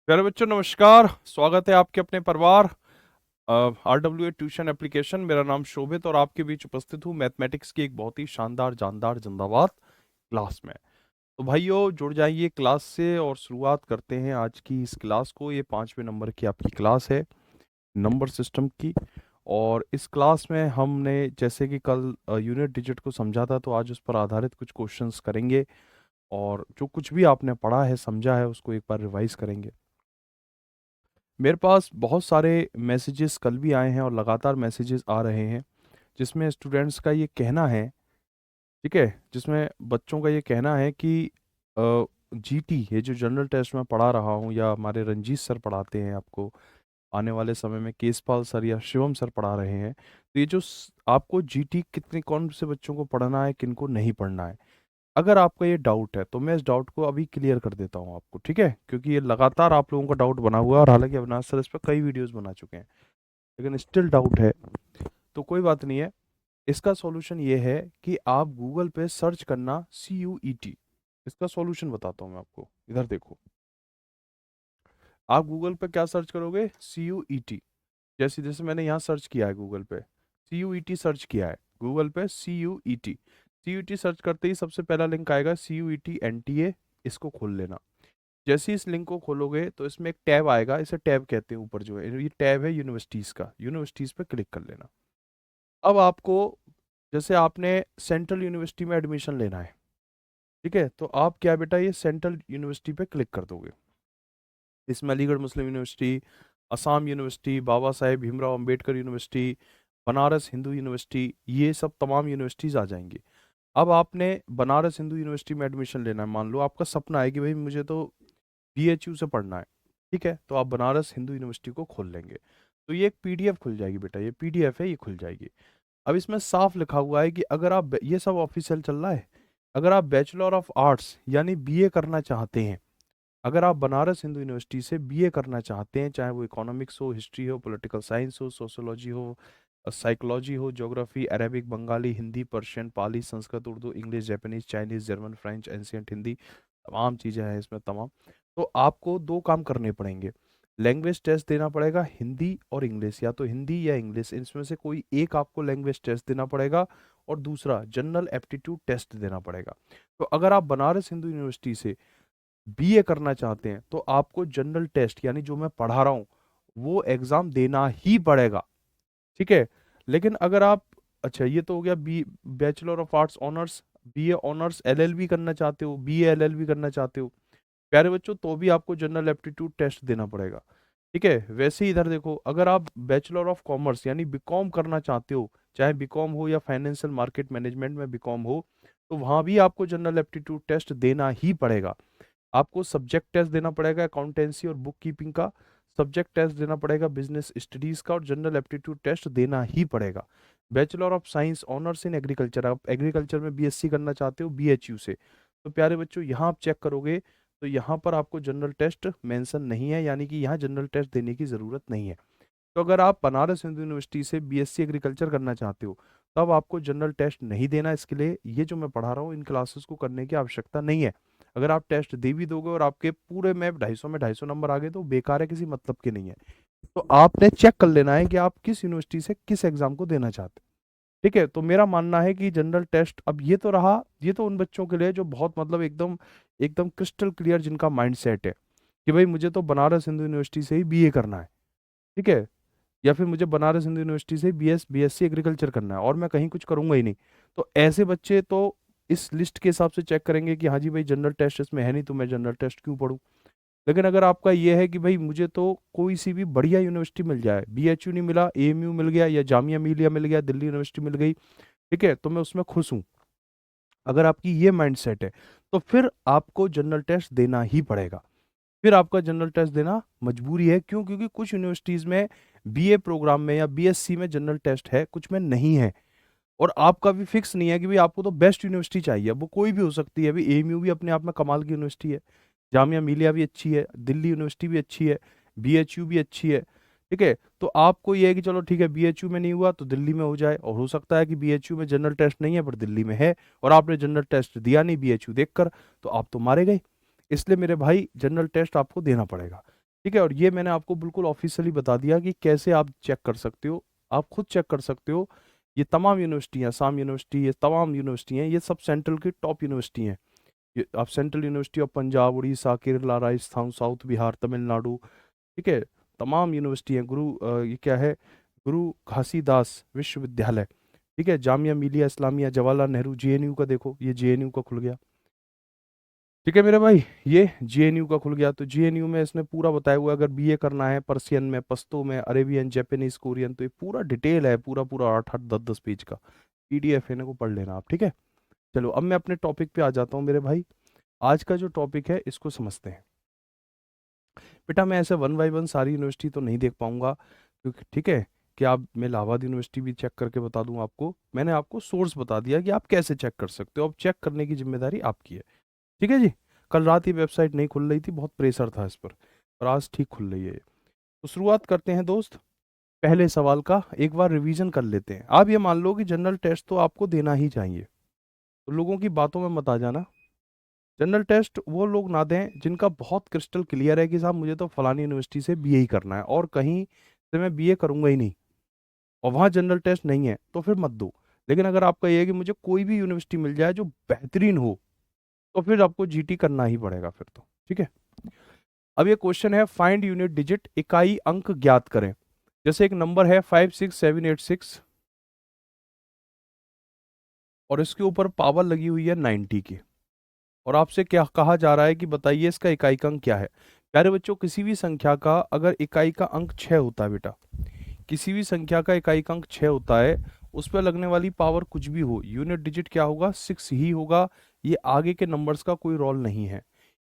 प्यारे बच्चों नमस्कार। स्वागत है आपके अपने परिवार RWA ट्यूशन एप्लीकेशन। मेरा नाम शोभित और आपके बीच उपस्थित हूँ मैथमेटिक्स की एक बहुत ही शानदार जानदार जिंदाबाद क्लास में। तो भाइयों जुड़ जाइए क्लास से और शुरुआत करते हैं आज की इस क्लास को। ये 5वें नंबर की आपकी क्लास है नंबर सिस्टम की। और इस क्लास में हमने जैसे कि कल यूनिट डिजिट को समझा था, तो आज उस पर आधारित कुछ क्वेश्चंस करेंगे और जो कुछ भी आपने पढ़ा है समझा है उसको एक बार रिवाइज करेंगे। मेरे पास बहुत सारे मैसेजेस कल भी आए हैं और लगातार मैसेजेस आ रहे हैं जिसमें स्टूडेंट्स का ये कहना है, ठीक है, जिसमें बच्चों का ये कहना है कि जीटी ये जो जनरल टेस्ट में पढ़ा रहा हूँ या हमारे रंजीत सर पढ़ाते हैं आपको, आने वाले समय में केसपाल सर या शिवम सर पढ़ा रहे हैं, तो ये जो आपको जीटी कितने कौन से बच्चों को पढ़ना है किनको नहीं पढ़ना है, अगर आपका ये डाउट है तो मैं इस डाउट को अभी क्लियर कर देता हूँ आपको, ठीक है, क्योंकि ये लगातार आप लोगों का डाउट बना हुआ है और हालांकि अविनाश सर इस पर कई वीडियोस बना चुके हैं, लेकिन स्टिल डाउट है। तो कोई बात नहीं है। इसका सॉल्यूशन ये है कि आप गूगल पे सर्च करना CUET। इसका सॉल्यूशन बताता हूँ मैं आपको, इधर देखो। आप गूगल पे क्या सर्च करोगे? CUET। जैसे जैसे मैंने यहाँ सर्च किया है गूगल पे, CUET सर्च किया है गूगल पे, CUET सर्च करते ही सबसे पहला लिंक आएगा CUET NTA। इसको खोल लेना। जैसे ही इस लिंक को खोलोगे तो इसमें एक टैब आएगा, इसे टैब कहते हैं, ऊपर जो है ये टैब है यूनिवर्सिटीज़ का, यूनिवर्सिटीज़ पे क्लिक कर लेना। अब आपको जैसे आपने सेंट्रल यूनिवर्सिटी में एडमिशन लेना है, ठीक है, तो आप क्या बेटा ये सेंट्रल यूनिवर्सिटी पे क्लिक कर दोगे। इसमें अलीगढ़ मुस्लिम university, Assam university, Baba Saheb Bhimrao Ambedkar university, Banaras Hindu university, ये सब तमाम यूनिवर्सिटीज़ आ जाएंगी। अब आपने बनारस हिंदू यूनिवर्सिटी में एडमिशन लेना है। मान लो आपका सपना है कि भाई मुझे तो BHU से पढ़ना है, ठीक है, तो आप बनारस हिंदू यूनिवर्सिटी को खोल लेंगे तो ये एक PDF खुल जाएगी बेटा, ये PDF है, ये खुल जाएगी। अब इसमें साफ लिखा हुआ है कि अगर आप ये सब ऑफिशियल चल रहा है, अगर आप बैचलर ऑफ आर्ट्स यानी BA करना चाहते हैं, अगर आप बनारस हिंदू यूनिवर्सिटी से BA करना चाहते हैं, चाहे वो इकोनॉमिक्स हो, हिस्ट्री हो, पॉलिटिकल साइंस हो, सोशोलॉजी हो, साइकोलॉजी हो, geography, Arabic, Bengali, Hindi, Persian, Pali, Sanskrit, Urdu, English, Japanese, Chinese, German, French, ancient Hindi, तमाम चीज़ें हैं इसमें तमाम। तो आपको दो काम करने पड़ेंगे। लैंग्वेज टेस्ट देना पड़ेगा, हिंदी और इंग्लिश, या तो हिंदी या इंग्लिश, इसमें से कोई एक आपको लैंग्वेज टेस्ट देना पड़ेगा, और दूसरा जनरल एप्टीट्यूड टेस्ट देना पड़ेगा। तो अगर आप बनारस हिंदू यूनिवर्सिटी से BA करना चाहते हैं तो आपको जनरल टेस्ट यानी जो मैं पढ़ा रहा हूँ वो एग्जाम देना ही पड़ेगा, ठीक है। लेकिन अगर आप, अच्छा ये तो हो गया B bachelor of arts honours, BA honours, LLB करना चाहते हो, BA LLB करना चाहते हो प्यारे बच्चों, तो भी आपको जनरल एप्टीट्यूड टेस्ट देना पड़ेगा, ठीक है। वैसे ही इधर देखो, अगर आप बैचलर ऑफ कॉमर्स यानी बीकॉम करना चाहते हो, चाहे बीकॉम हो या फाइनेंशियल मार्केट मैनेजमेंट में बीकॉम हो, तो वहां भी आपको जनरल एप्टीट्यूड टेस्ट देना ही पड़ेगा। आपको सब्जेक्ट टेस्ट देना पड़ेगा अकाउंटेंसी और बुक कीपिंग का, सब्जेक्ट टेस्ट देना पड़ेगा बिजनेस स्टडीज का, और जनरल एप्टीट्यूड टेस्ट देना ही पड़ेगा। Bachelor of science honours in agriculture, आप एग्रीकल्चर में BSc करना चाहते हो BHU से, तो प्यारे बच्चों यहाँ आप चेक करोगे तो यहाँ पर आपको जनरल टेस्ट मेंशन नहीं है, यानी कि यहाँ जनरल टेस्ट देने की ज़रूरत नहीं है। तो अगर आप बनारस हिंदू यूनिवर्सिटी से BSc एग्रीकल्चर करना चाहते हो तब आपको जनरल टेस्ट नहीं देना। इसके लिए ये जो मैं पढ़ा रहा हूँ इन क्लासेस को करने की आवश्यकता नहीं है। अगर आप टेस्ट दे भी दोगे और आपके पूरे में 250 नंबर आ गए तो बेकार है, किसी मतलब के नहीं है। तो आपने चेक कर लेना है कि आप किस यूनिवर्सिटी से किस एग्जाम को देना चाहते हैं, ठीक है। तो मेरा मानना है कि जनरल टेस्ट, अब ये तो रहा, ये तो उन बच्चों के लिए जो बहुत मतलब एकदम एकदम क्रिस्टल क्लियर जिनका माइंड सेट है कि भाई मुझे तो बनारस हिंदू यूनिवर्सिटी से ही BA करना है, ठीक है, या फिर मुझे बनारस हिंदू यूनिवर्सिटी से BSc एग्रीकल्चर करना है और मैं कहीं कुछ करूंगा ही नहीं। तो ऐसे बच्चे तो इस लिस्ट के हिसाब से चेक करेंगे कि हाँ जी भाई जनरल टेस्ट इसमें है नहीं तो मैं जनरल टेस्ट क्यों पढूं। लेकिन अगर आपका ये है कि भाई मुझे तो कोई सी भी बढ़िया यूनिवर्सिटी मिल जाए, BHU नहीं मिला, AMU मिल गया या जामिया मिलिया मिल गया, दिल्ली यूनिवर्सिटी मिल गई, ठीक है, तो मैं उसमें खुश हूँ, अगर आपकी ये माइंड सेट है तो फिर आपको जनरल टेस्ट देना ही पड़ेगा। फिर आपका जनरल टेस्ट देना मजबूरी है। क्यों? क्योंकि कुछ यूनिवर्सिटीज में BA प्रोग्राम में या BSc में जनरल टेस्ट है, कुछ में नहीं है, और आपका भी फिक्स नहीं है कि भाई आपको तो बेस्ट यूनिवर्सिटी चाहिए, अब वो कोई भी हो सकती है। अभी AMU भी अपने आप में कमाल की यूनिवर्सिटी है, जामिया मिलिया भी अच्छी है, दिल्ली यूनिवर्सिटी भी अच्छी है, BHU भी अच्छी है, ठीक है। तो आपको ये है कि चलो ठीक है BHU में नहीं हुआ तो दिल्ली में हो जाए, और हो सकता है कि BHU में जनरल टेस्ट नहीं है पर दिल्ली में है, और आपने जनरल टेस्ट दिया नहीं BHU देखकर, तो आप तो मारे गए। इसलिए मेरे भाई जनरल टेस्ट आपको देना पड़ेगा, ठीक है, और ये मैंने आपको बिल्कुल ऑफिशियली बता दिया कि कैसे आप चेक कर सकते हो, आप खुद चेक कर सकते हो। ये तमाम यूनिवर्सिटियाँ, साम यूनिवर्सिटी, ये तमाम यूनिवर्सिटी हैं, ये सब सेंट्रल की टॉप यूनिवर्सिटी हैं। ये आप central university of Punjab, Orissa, Kerala, Rajasthan, south Bihar, Tamil Nadu, ठीक है, तमाम यूनिवर्सिटी हैं। ये क्या है, गुरु घासीदास विश्वविद्यालय, ठीक है, जामिया मिलिया इस्लामिया, जवाहरलाल नेहरू, जेएनयू का देखो, ये जेएनयू का खुल गया। ठीक है मेरे भाई, ये जेएनयू का खुल गया। तो जेएनयू में इसने पूरा बताया हुआ है, अगर बीए करना है पर्सियन में, पश्तो में, अरेबियन, जापानीज, कोरियन, तो ये पूरा डिटेल है, पूरा पूरा 8-8 10-10 पेज का पीडीएफ है, इनको पढ़ लेना आप। ठीक है, चलो अब मैं अपने टॉपिक पे आ जाता हूँ मेरे भाई। आज का जो टॉपिक है इसको समझते हैं। बेटा मैं ऐसे वन बाई वन सारी यूनिवर्सिटी तो नहीं देख पाऊंगा, क्योंकि ठीक है कि आप, मैं इलाहाबाद यूनिवर्सिटी भी चेक करके बता दूं आपको, मैंने आपको सोर्स बता दिया कि आप कैसे चेक कर सकते हो, अब चेक करने की जिम्मेदारी आपकी है। ठीक है जी, कल रात ये वेबसाइट नहीं खुल रही थी, बहुत प्रेशर था इस पर आज ठीक खुल रही है ये। तो शुरुआत करते हैं दोस्त, पहले सवाल का एक बार रिवीजन कर लेते हैं। आप ये मान लो कि जनरल टेस्ट तो आपको देना ही चाहिए, तो लोगों की बातों में मत आ जाना। जनरल टेस्ट वो लोग ना दें जिनका बहुत क्रिस्टल क्लियर है कि साहब मुझे तो फलानी यूनिवर्सिटी से बीए ही करना है और कहीं से मैं बीए करूंगा ही नहीं, और वहाँ जनरल टेस्ट नहीं है, तो फिर मत दो। लेकिन अगर आपका ये है कि मुझे कोई भी यूनिवर्सिटी मिल जाए जो बेहतरीन हो, तो फिर आपको जीटी करना ही पड़ेगा फिर तो। ठीक है, अब ये क्वेश्चन है, फाइंड यूनिट डिजिट, इकाई अंक ज्ञात करें। जैसे एक नंबर है 56786 और इसके ऊपर पावर लगी हुई है 90 की, और आपसे क्या कहा जा रहा है कि बताइए इसका इकाई का अंक क्या है। प्यारे बच्चों, किसी भी संख्या का अगर इकाई का अंक 6 होता है बेटा, किसी भी संख्या का इकाई का अंक 6 होता है, उस पर लगने वाली पावर कुछ भी हो, यूनिट डिजिट क्या होगा, 6 ही होगा। ये आगे के नंबर्स का कोई रोल नहीं है।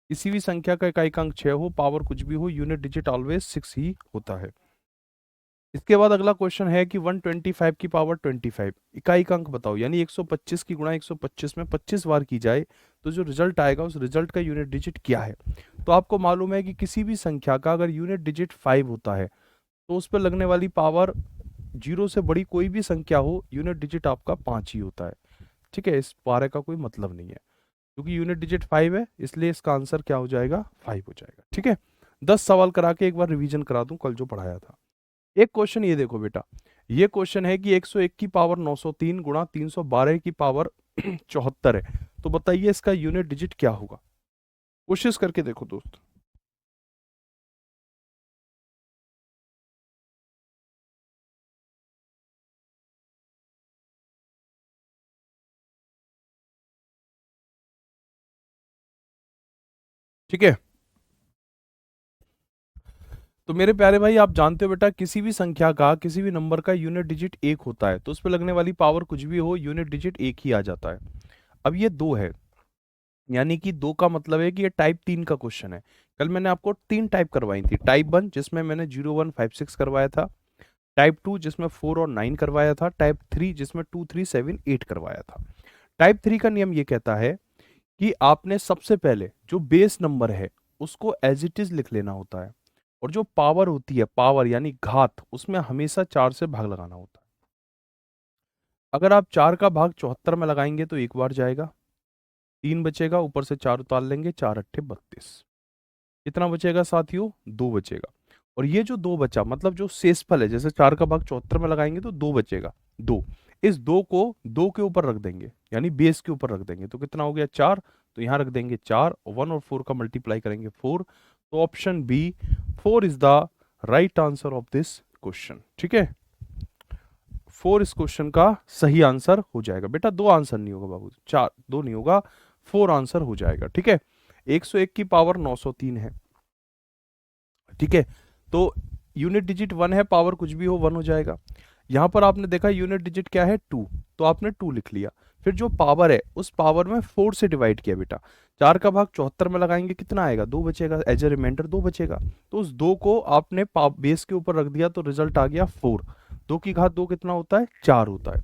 किसी भी संख्या का इकाई का अंक 6 हो, पावर कुछ भी हो, यूनिट डिजिट ऑलवेज 6 ही होता है। इसके बाद अगला क्वेश्चन है कि 125 की पावर 25 इकाई का अंक बताओ, यानी 125 की गुणा 125 में 25 बार की जाए तो जो रिजल्ट आएगा उस रिजल्ट का यूनिट डिजिट क्या है। तो आपको मालूम है कि किसी भी संख्या का अगर यूनिट डिजिट 5 होता है, तो उस पर लगने वाली पावर, जीरो से बड़ी कोई भी संख्या हो, यूनिट डिजिट आपका 5 ही होता है। ठीक है, इस बारे का कोई मतलब नहीं है, क्योंकि यूनिट डिजिट 5 है, इसलिए इसका आंसर क्या हो जाएगा, 5 हो जाएगा। ठीक है, 10 सवाल करा के एक बार रिवीजन करा दूं कल जो पढ़ाया था। एक क्वेश्चन ये देखो बेटा, ये क्वेश्चन है कि 101 की पावर 903 गुणा 312 की पावर 74 है, तो बताइए इसका यूनिट डिजिट क्या होगा। कोशिश करके देखो दोस्त। ठीक है, तो मेरे प्यारे भाई आप जानते हो बेटा, किसी भी संख्या का, किसी भी नंबर का यूनिट डिजिट 1 होता है, तो उस पर लगने वाली पावर कुछ भी हो, यूनिट डिजिट 1 ही आ जाता है। अब ये 2 है, यानी कि 2 का मतलब है कि ये टाइप 3 का क्वेश्चन है। कल मैंने आपको 3 टाइप करवाई थी, टाइप 1 जिसमें मैंने 0156 करवाया था, टाइप 2 जिसमें 4 और 9 करवाया था, टाइप 3 जिसमें 2 3 7 8 करवाया था। टाइप 3 का नियम ये कहता है कि आपने सबसे पहले जो बेस नंबर है उसको एज इट इज लिख लेना होता है, और जो पावर होती है, पावर यानी घात, उसमें हमेशा 4 से भाग लगाना होता है। अगर आप 4 का भाग 74 में लगाएंगे तो एक बार जाएगा, 3 बचेगा, ऊपर से 4 उतार लेंगे, 4 अट्ठे 32। कितना बचेगा साथियों, 2 बचेगा। और ये जो 2 बचा, मतलब जो शेषफल है, जैसे 4 का भाग 74 में लगाएंगे तो 2 बचेगा, 2, इस 2 को 2 के ऊपर रख देंगे, यानी बेस के ऊपर रख देंगे, तो कितना हो गया 4, तो यहाँ रख देंगे 4, 1 और 4 का मल्टीप्लाई करेंगे 4, तो option B 4 is the right answer of this question. ठीक है, 4 इस क्वेश्चन का सही आंसर हो जाएगा। बेटा 2 आंसर नहीं होगा बाबू, 4, 2 नहीं होगा, 4 आंसर हो जाएगा। ठीक है, 101 की पावर 903 है। ठीक है, तो यूनिट डिजिट 1 है, पावर कुछ भी हो 1 हो जाएगा। यहां पर आपने देखा यूनिट डिजिट क्या है, 2, तो आपने 2 लिख लिया। फिर जो पावर है उस पावर में 4 से डिवाइड किया बेटा, 4 का भाग 74 में लगाएंगे, कितना आएगा, 2 बचेगा, एज ए रिमाइंडर 2 बचेगा, तो उस 2 को आपने बेस के ऊपर रख दिया, तो रिजल्ट आ गया 4। 2 की घात 2 कितना होता है, 4 होता है,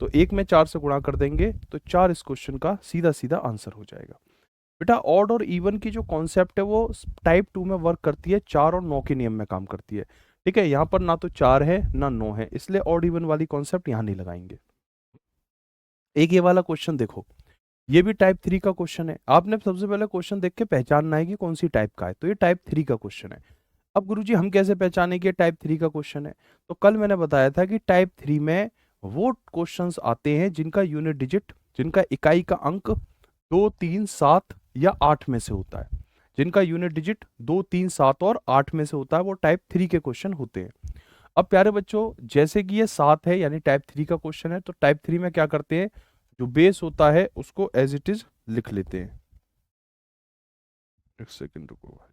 तो एक में 4 से गुणा कर देंगे, तो 4 इस क्वेश्चन का सीधा सीधा आंसर हो जाएगा। बेटा ऑड और इवन की जो कॉन्सेप्ट है वो टाइप 2 में वर्क करती है, 4 और 9 के नियम में काम करती है। ठीक है, यहाँ पर ना तो 4 है ना 9 है, इसलिए ऑड इवन वाली कॉन्सेप्ट यहाँ नहीं लगाएंगे। एक ये वाला क्वेश्चन देखो, ये भी टाइप 3 का क्वेश्चन है। आपने सबसे पहले क्वेश्चन देख के पहचानना है कि कौन सी टाइप का है, तो ये टाइप 3 का क्वेश्चन है। अब गुरुजी हम कैसे पहचाने कि टाइप 3 का क्वेश्चन है? तो कल मैंने बताया था कि टाइप 3 में वो क्वेश्चंस आते हैं जिनका यूनिट डिजिट, जिनका इकाई का अंक 2, 3, 7 या 8 में से होता है। जिनका यूनिट डिजिट 2, 3, 7 और 8 में से होता है वो टाइप 3 के क्वेश्चन होते हैं। अब प्यारे बच्चों, जैसे कि ये 7 है यानी टाइप 3 का क्वेश्चन है, तो टाइप 3 में क्या करते हैं, जो बेस होता है उसको एज इट इज लिख लेते हैं। एक सेकंड रुको भाई।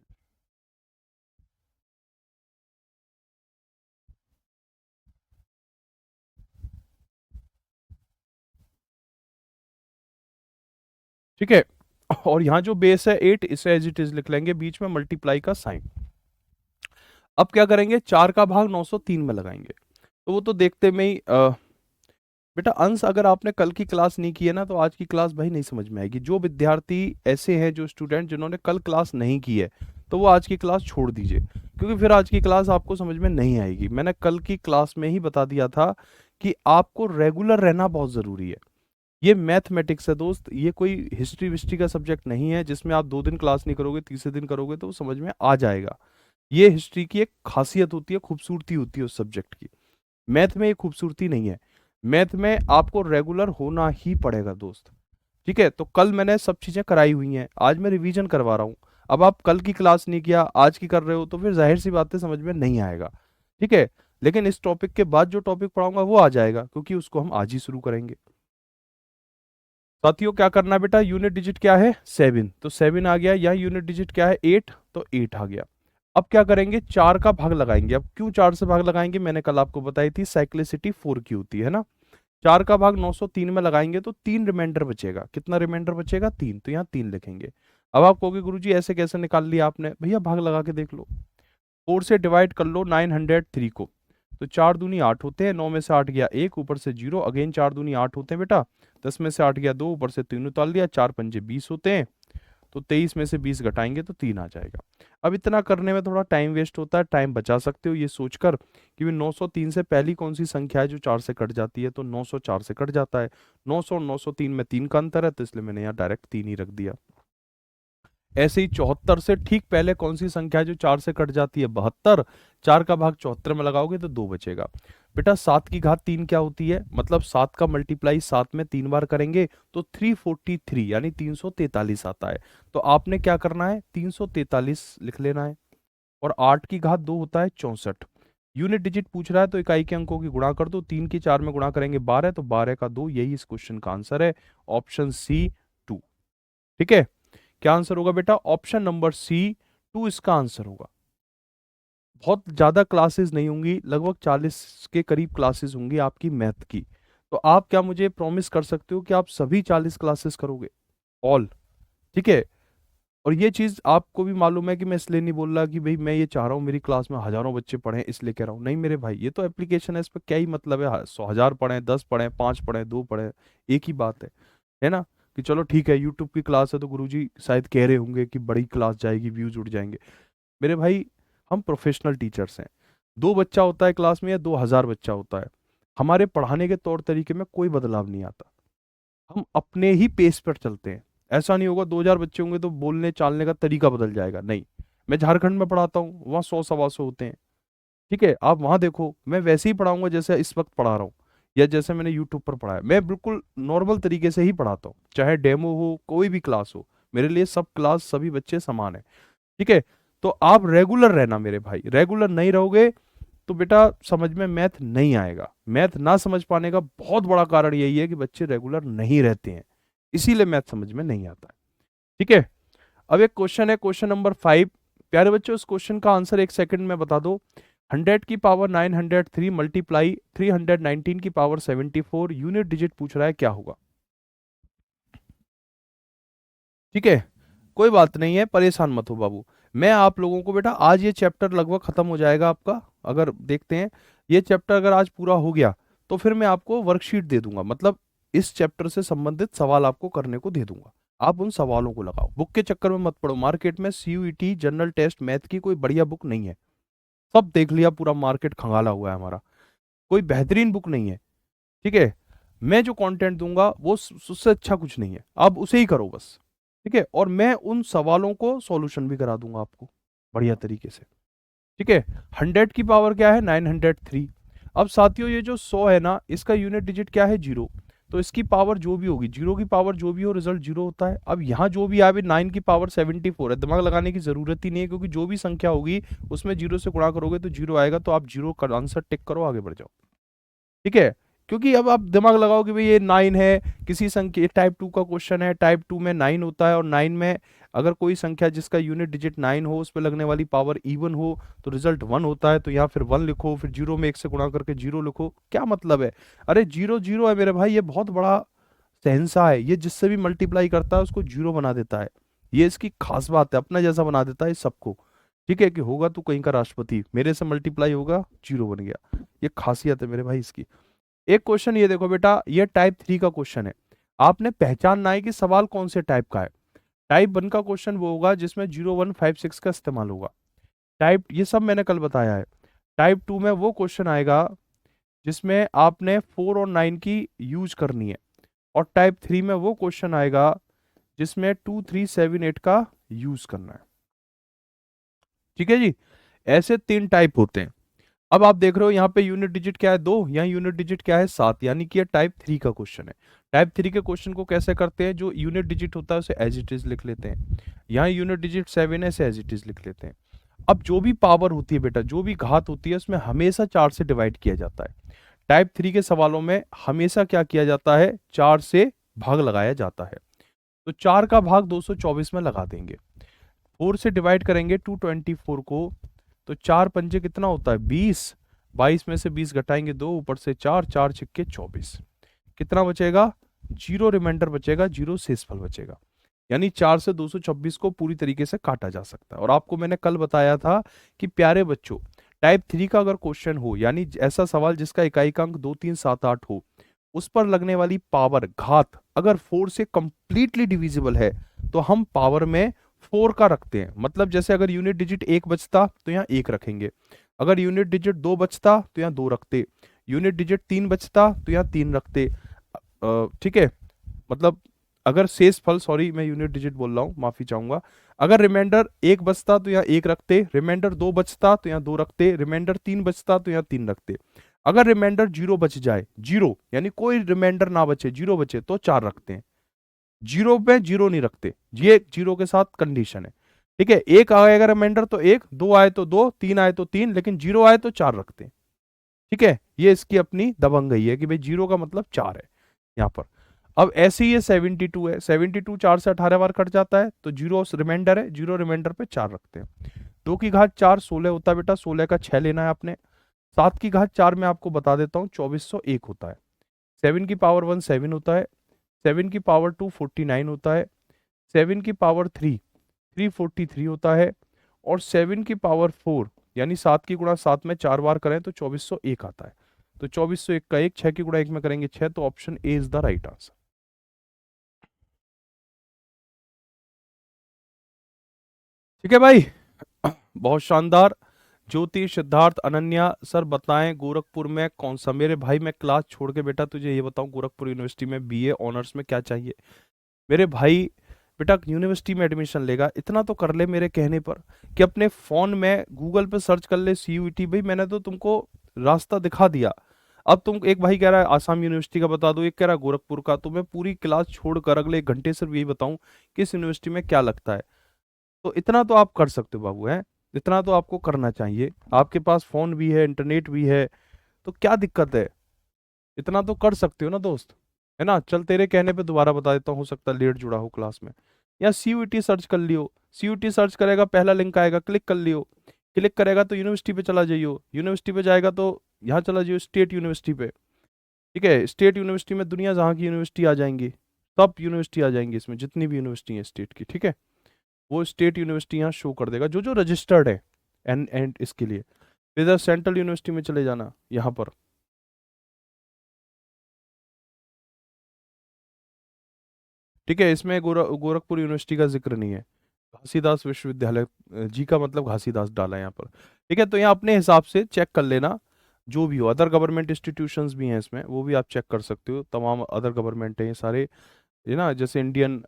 ठीक है, और यहाँ जो बेस है 8, इसे एज इट इज लिख लेंगे, बीच में मल्टीप्लाई का साइन। अब क्या करेंगे, 4 का भाग 903 में लगाएंगे, तो वो तो देखते में ही बेटा अंश अगर आपने कल की क्लास नहीं की है ना, तो आज की क्लास भाई नहीं समझ में आएगी। जो विद्यार्थी ऐसे हैं, जो स्टूडेंट जिन्होंने कल क्लास नहीं की है, तो वो आज की क्लास छोड़ दीजिए, क्योंकि फिर आज की क्लास आपको समझ में नहीं आएगी। मैंने कल की क्लास में ही बता दिया था कि आपको रेगुलर रहना बहुत ज़रूरी है। ये मैथमेटिक्स है दोस्त, ये कोई हिस्ट्री विस्ट्री का सब्जेक्ट नहीं है जिसमें आप 2 दिन क्लास नहीं करोगे, तीसरे दिन करोगे तो वो समझ में आ जाएगा। ये हिस्ट्री की एक खासियत होती है, खूबसूरती होती है उस सब्जेक्ट की। मैथ में ये खूबसूरती नहीं है। मैथ में आपको रेगुलर होना ही पड़ेगा दोस्त। ठीक है, तो कल मैंने सब चीजें कराई हुई हैं, आज मैं रिवीजन करवा रहा हूँ। अब आप कल की क्लास नहीं किया, आज की कर रहे हो, तो फिर जाहिर सी बातें समझ में नहीं आएगा। ठीक है, लेकिन इस टॉपिक के बाद जो टॉपिक पढ़ाऊंगा वो आ जाएगा, क्योंकि उसको हम आज ही शुरू करेंगे। साथियों क्या करना है बेटा, यूनिट डिजिट क्या है 7, तो 7 आ गया। यहाँ यूनिट डिजिट क्या है 8, तो 8 आ गया। अब क्या करेंगे, 4 का भाग लगाएंगे। अब क्यों 4 से भाग लगाएंगे, मैंने कल आपको बताई थी, साइक्लिसिटी 4 की होती है ना। 4 का भाग 903 में लगाएंगे तो 3 रिमाइंडर बचेगा। कितना रिमाइंडर बचेगा, 3, तो यहाँ 3 लिखेंगे। अब आप कहोगे गुरुजी ऐसे कैसे निकाल लिया आपने, भैया भाग लगा के देख लो। 4 से डिवाइड कर लो 903 को, तो 4 दूनी 8 होते हैं, 9 में से 8 गया 1, ऊपर से 0, अगेन 4 दूनी 8 होते हैं बेटा, 10 में से 8 गया 2, ऊपर से 3 उतार दिया, 4 पंजे 20 होते हैं, तो 23 में से 20 घटाएंगे तो 3 आ जाएगा। अब इतना करने में थोड़ा टाइम वेस्ट होता है, टाइम बचा सकते हो ये सोचकर कि 903 से पहली कौन सी संख्या है जो 4 से कट जाती है, तो 904 से कट जाता है। 900 और 903 में 3 का अंतर है, तो इसलिए मैंने यहाँ डायरेक्ट 3 ही रख दिया। ऐसे ही 74 से ठीक पहले कौन सी संख्या है जो 4 से कट जाती है, 72। 4 का भाग 74 में लगाओगे तो 2 बचेगा। बेटा 7 की घात 3 क्या होती है, मतलब 7 का मल्टीप्लाई 7 में 3 बार करेंगे तो 343 यानी 343 आता है। तो आपने क्या करना है, 343 लिख लेना है। और 8 की घात 2 होता है 64। यूनिट डिजिट पूछ रहा है तो इकाई के अंकों की गुणा कर दो, 3 की 4 में गुणा करेंगे 12, तो 12 का 2, यही इस क्वेश्चन का आंसर है, ऑप्शन सी 2। ठीक है, क्या आंसर होगा बेटा, ऑप्शन नंबर सी 2 इसका आंसर होगा। बहुत ज्यादा क्लासेस नहीं होंगी, लगभग 40 के करीब क्लासेस होंगी आपकी मैथ की। तो आप क्या मुझे प्रॉमिस कर सकते हो कि आप सभी 40 क्लासेस करोगे, ऑल? ठीक है, और ये चीज आपको भी मालूम है कि मैं इसलिए नहीं बोल रहा कि भाई मैं ये चाह रहा हूँ मेरी क्लास में हजारों बच्चे पढ़े इसलिए कह रहा हूँ, नहीं मेरे भाई, ये तो एप्लीकेशन है, इस पर क्या ही मतलब है 100,000 पढ़े, 10 पढ़े, 5 पढ़े, 2 पढ़े, एक ही बात है ना। कि चलो ठीक है, यूट्यूब की क्लास है तो गुरुजी शायद कह रहे होंगे कि बड़ी क्लास जाएगी, व्यूज उड़ जाएंगे। मेरे भाई, हम प्रोफेशनल टीचर्स हैं। 2 बच्चा होता है क्लास में या 2,000 बच्चा होता है, हमारे पढ़ाने के तौर तरीके में कोई बदलाव नहीं आता। हम अपने ही पेस पर चलते हैं। ऐसा नहीं होगा 2,000 बच्चे होंगे तो बोलने चालने का तरीका बदल जाएगा, नहीं। मैं झारखंड में पढ़ाता हूँ, वहाँ 100 सवा 100 होते हैं। ठीक है, आप वहाँ देखो, मैं वैसे ही पढ़ाऊंगा जैसे इस वक्त पढ़ा रहा हूँ, या जैसे मैंने यूट्यूब पर पढ़ाया, मैं बिल्कुल नॉर्मल तरीके से ही पढ़ाता हूँ, चाहे डेमो हो कोई भी क्लास हो, मेरे लिए सब क्लास सभी बच्चे समान है। ठीक है, तो आप रेगुलर रहना मेरे भाई, रेगुलर नहीं रहोगे तो बेटा समझ में मैथ नहीं आएगा। मैथ ना समझ पाने का बहुत बड़ा कारण यही है कि बच्चे रेगुलर नहीं रहते हैं, इसीलिए मैथ समझ में नहीं आता है। ठीक है, अब एक क्वेश्चन है, क्वेश्चन नंबर 5। प्यारे बच्चों, इस क्वेश्चन का आंसर एक सेकंड में बता दो। 100 की पावर 903 मल्टीप्लाई 319 की पावर 74, यूनिट डिजिट पूछ रहा है, क्या होगा? ठीक है, कोई बात नहीं है, परेशान मत हो बाबू। मैं आप लोगों को बेटा आज ये चैप्टर लगभग खत्म हो जाएगा आपका, अगर देखते हैं ये चैप्टर अगर आज पूरा हो गया तो फिर मैं आपको वर्कशीट दे दूंगा, मतलब इस चैप्टर से संबंधित सवाल आपको करने को दे दूंगा। आप उन सवालों को लगाओ, बुक के चक्कर में मत पड़ो। मार्केट में सीयूईटी जनरल टेस्ट मैथ की कोई बढ़िया बुक नहीं है, सब देख लिया, पूरा मार्केट खंगाला हुआ है हमारा, कोई बेहतरीन बुक नहीं है। ठीक है, मैं जो कंटेंट दूंगा वो उससे अच्छा कुछ नहीं है, आप उसे ही करो बस। ठीक है, और मैं उन सवालों को सॉल्यूशन भी करा दूंगा आपको बढ़िया तरीके से। ठीक है। 100 की पावर क्या है 903। अब साथियों ये जो 100 है ना, इसका यूनिट डिजिट क्या है 0। तो इसकी पावर जो भी होगी, 0 की पावर जो भी हो, रिजल्ट 0 होता है। अब यहाँ जो भी आए 9 की पावर 74 है, दिमाग लगाने की जरूरत ही नहीं है, क्योंकि जो भी संख्या होगी उसमें 0 से गुणा करोगे तो 0 आएगा। तो आप 0 का आंसर टिक करो, आगे बढ़ जाओ। ठीक है। क्योंकि अब आप दिमाग लगाओ कि भाई ये 9 है, किसी संख्या, टाइप 2 का क्वेश्चन है, टाइप 2 में 9 होता है, और 9 में अगर कोई संख्या जिसका यूनिट डिजिट 9 हो, उस पर लगने वाली पावर इवन हो, तो रिजल्ट 1 होता है। तो यहाँ फिर 1 लिखो, फिर 0 में 1 से गुणा करके 0 लिखो, क्या मतलब है। अरे 0 0 है मेरे भाई, ये बहुत बड़ा शहंशाह है, ये जिससे भी मल्टीप्लाई करता है उसको 0 बना देता है। ये इसकी खास बात है, अपना जैसा बना देता है सबको। ठीक है, कि होगा तू कहीं का राष्ट्रपति, मेरे से मल्टीप्लाई होगा 0 बन गया। ये खासियत है मेरे भाई इसकी। एक क्वेश्चन ये देखो बेटा, ये टाइप 3 का क्वेश्चन है। आपने पहचानना है कि सवाल कौन से टाइप का है। टाइप 1 का क्वेश्चन वो होगा जिसमें 0156 का इस्तेमाल होगा। टाइप, ये सब मैंने कल बताया है। टाइप 2 में वो क्वेश्चन आएगा जिसमें आपने 4 और 9 की यूज करनी है। और टाइप 3 में वो क्वेश्चन आएगा जिसमें 2 3 7 8 का यूज करना है। ठीक है जी। ऐसे 3 टाइप होते हैं। अब आप देख रहे हो यहाँ पे यूनिट डिजिट क्या है 2, यहाँ यूनिट डिजिट क्या है 7, यानी कि ये टाइप 3 का क्वेश्चन है। टाइप 3 के क्वेश्चन को कैसे करते हैं, जो यूनिट डिजिट होता है उसे एज इट इज लिख लेते हैं। यहाँ यूनिट डिजिट 7 है, इसे एज इट इज लिख लेते हैं। अब जो भी पावर होती है बेटा, जो भी घात होती है, उसमें हमेशा 4 से डिवाइड किया जाता है। टाइप 3 के सवालों में हमेशा क्या किया जाता है, 4 से भाग लगाया जाता है। तो 4 का भाग 224 में लगा देंगे। 4 से डिवाइड करेंगे 224 को, तो 4 पंजे कितना होता है 20। 22 में से 20 घटाएंगे 2, ऊपर से 4, 4 छिक्के 24। कितना बचेगा, 0 रिमाइंडर बचेगा, 0 शेषफल बचेगा। यानी 4 से 226 को पूरी तरीके से काटा जा सकता है। और आपको मैंने कल बताया था कि प्यारे बच्चों, टाइप 3 का अगर क्वेश्चन हो, यानी ऐसा सवाल जिसका इकाई का अंक 2 3 7 8 हो, उस पर लगने वाली पावर घात अगर 4 से कंप्लीटली डिविजिबल है, तो हम पावर में 4 का रखते हैं। मतलब जैसे अगर यूनिट डिजिट 1 बचता तो यहाँ 1 रखेंगे, अगर यूनिट डिजिट 2 बचता तो यहाँ 2 रखते, यूनिट डिजिट 3 बचता तो यहाँ 3 रखते। ठीक है। मतलब अगर शेष फल, सॉरी मैं यूनिट डिजिट बोल रहा हूँ, माफी चाहूंगा। अगर रिमाइंडर 1 बचता तो यहाँ 1 रखते, रिमाइंडर 2 बचता तो यहाँ 2 रखते, रिमाइंडर 3 बचता तो यहाँ 3 रखते। अगर रिमाइंडर 0 बच जाए, 0 यानी कोई रिमाइंडर ना बचे, 0 बचे, तो 4 रखते हैं। 0 पे 0 नहीं रखते, ये 0 के साथ कंडीशन है। ठीक है, 1 आएगा रिमाइंडर तो 1, 2 आए तो 2, 3 आए तो 3, लेकिन 0 आए तो 4 रखते हैं। ठीक है, ये इसकी अपनी दबंगई है कि भाई 0 का मतलब 4 है यहाँ पर। अब ऐसे ही ये 72 है, 72 4 से 18 बार कट जाता है, तो 0 रिमाइंडर है, 0 रिमाइंडर पे 4 रखते हैं। 2 की घात 4 16 होता है बेटा, 16 का 6 लेना है आपने। 7 की घात 4 में आपको बता देता हूँ 2401 होता है। 7 की पावर 1 7 होता है। 7 की पावर 2 49 होता है। 7 की पावर 3 343 होता है। और 7 की पावर 4 यानी 7 की गुणा 7 में 4 बार करें तो 2401 आता है। तो 2401 का 1, 6 की गुणा 1 में करेंगे 6, तो option A is the right answer. ठीक है भाई, बहुत शानदार। ज्योति, सिद्धार्थ, अनन्या, सर बताएं गोरखपुर में कौन सा, मेरे भाई मैं क्लास छोड़ के बेटा तुझे ये बताऊं, गोरखपुर यूनिवर्सिटी में बीए ऑनर्स में क्या चाहिए। मेरे भाई, बेटा यूनिवर्सिटी में एडमिशन लेगा, इतना तो कर ले मेरे कहने पर, कि अपने फोन में गूगल पे सर्च कर ले सीयूईटी। भाई मैंने तो तुमको रास्ता दिखा दिया। अब तुम, एक भाई कह रहा है आसाम यूनिवर्सिटी का बता दो, एक कह रहा है गोरखपुर का, तो मैं पूरी क्लास छोड़कर अगले 1 घंटे सिर्फ यही बताऊं किस यूनिवर्सिटी में क्या लगता है। तो इतना तो आप कर सकते हो बाबू, है इतना तो आपको करना चाहिए। आपके पास फोन भी है, इंटरनेट भी है, तो क्या दिक्कत है, इतना तो कर सकते हो ना दोस्त, है ना। चल तेरे कहने पे दोबारा बता देता हूँ, हो सकता है लेट जुड़ा हो क्लास में। या सीयूईटी सर्च कर लियो, सीयूईटी सर्च करेगा, पहला लिंक आएगा, क्लिक कर लियो। क्लिक करेगा तो यूनिवर्सिटी पे चला जाइयो, यूनिवर्सिटी पे जाएगा तो यहाँ चला जाइयो स्टेट यूनिवर्सिटी पे। ठीक है, स्टेट यूनिवर्सिटी में दुनिया जहाँ की यूनिवर्सिटी आ जाएंगी, सब यूनिवर्सिटी आ जाएंगी इसमें, जितनी भी यूनिवर्सिटी है स्टेट की। ठीक है, वो स्टेट यूनिवर्सिटी यहाँ शो कर देगा जो जो रजिस्टर्ड है। एंड इसके लिए इधर सेंट्रल यूनिवर्सिटी में चले जाना, यहाँ पर। ठीक है, इसमें गोरखपुर यूनिवर्सिटी का जिक्र नहीं है। घासीदास विश्वविद्यालय, जी का मतलब घासीदास डाला है यहाँ पर। ठीक है, तो यहाँ अपने हिसाब से चेक कर लेना, जो भी हो। अदर गवर्नमेंट इंस्टीट्यूशंस भी हैं इसमें, वो भी आप चेक कर सकते हो, तमाम अदर गवर्नमेंट हैं ये सारे। ये ना, जैसे Indian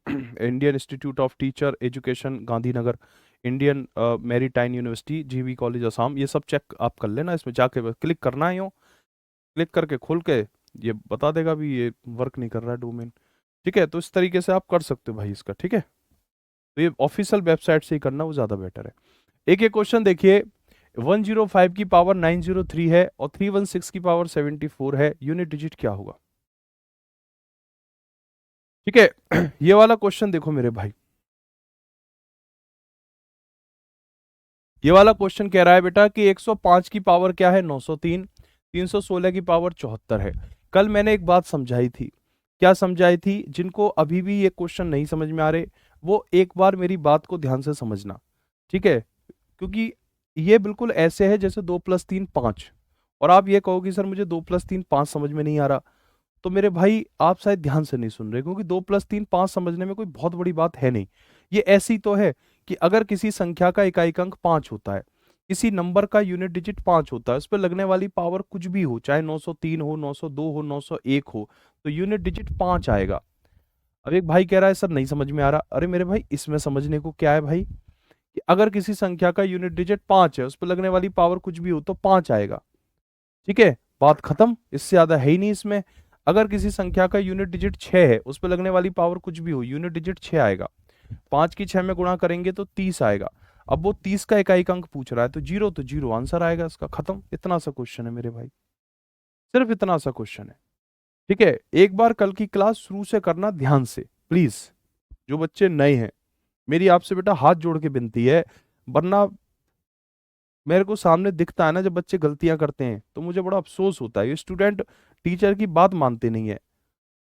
Indian institute of teacher education Gandhinagar, Indian maritime university, जीवी कॉलेज असम, ये सब चेक आप कर लेना। इसमें जाके बस क्लिक करना है, यूँ क्लिक करके खोल के ये बता देगा भी ये वर्क नहीं कर रहा है डोमेन। ठीक है, तो इस तरीके से आप कर सकते हो भाई इसका। ठीक है, तो ये ऑफिशियल वेबसाइट से ही करना वो ज़्यादा बेटर है। एक एक क्वेश्चन देखिए, 105 की पावर 903 है और 316 की पावर 74 है, यूनिट डिजिट क्या होगा? ठीक है ये वाला क्वेश्चन देखो मेरे भाई, ये वाला क्वेश्चन कह रहा है बेटा कि 105 की पावर क्या है? 903। 316 की पावर 74 है। कल मैंने एक बात समझाई थी। क्या समझाई थी? जिनको अभी भी ये क्वेश्चन नहीं समझ में आ रहे, वो एक बार मेरी बात को ध्यान से समझना। ठीक है, क्योंकि ये बिल्कुल ऐसे है जैसे 2+3=5, और आप ये कहोगे सर मुझे 2+3=5 समझ में नहीं आ रहा। तो मेरे भाई आप शायद ध्यान से नहीं सुन रहे, क्योंकि 2+3=5 समझने में कोई बहुत बड़ी बात है नहीं। ये ऐसी तो है कि अगर किसी संख्या का इकाई अंक 5 होता है, किसी नंबर का यूनिट डिजिट 5 होता है, उस पर लगने वाली पावर कुछ भी हो, चाहे 903 हो, 902 हो, 901 हो, तो यूनिट डिजिट 5 आएगा। अब एक भाई कह रहा है सर नहीं समझ में आ रहा। अरे मेरे भाई इसमें समझने को क्या है भाई, कि अगर किसी संख्या का यूनिट डिजिट 5 है, उस पर लगने वाली पावर कुछ भी हो तो 5 आएगा। ठीक है, बात खत्म, इससे ज्यादा है ही नहीं इसमें। अगर किसी संख्या का यूनिट डिजिट 6 है, उस पर लगने वाली पावर कुछ भी हो, यूनिट डिजिट 6 आएगा। 5 की 6 में गुणा करेंगे तो 30 आएगा। अब वो 30 का इकाई अंक पूछ रहा है, तो जीरो आंसर आएगा इसका, खत्म। इतना सा क्वेश्चन है मेरे भाई, सिर्फ इतना सा क्वेश्चन है। ठीक है, एक बार कल की क्लास शुरू से करना ध्यान से प्लीज। जो बच्चे नए हैं, मेरी आपसे बेटा हाथ जोड़ के विनती है, वरना मेरे को सामने दिखता है ना जब बच्चे गलतियां करते हैं तो मुझे बड़ा अफसोस होता है। ये स्टूडेंट टीचर की बात मानते नहीं है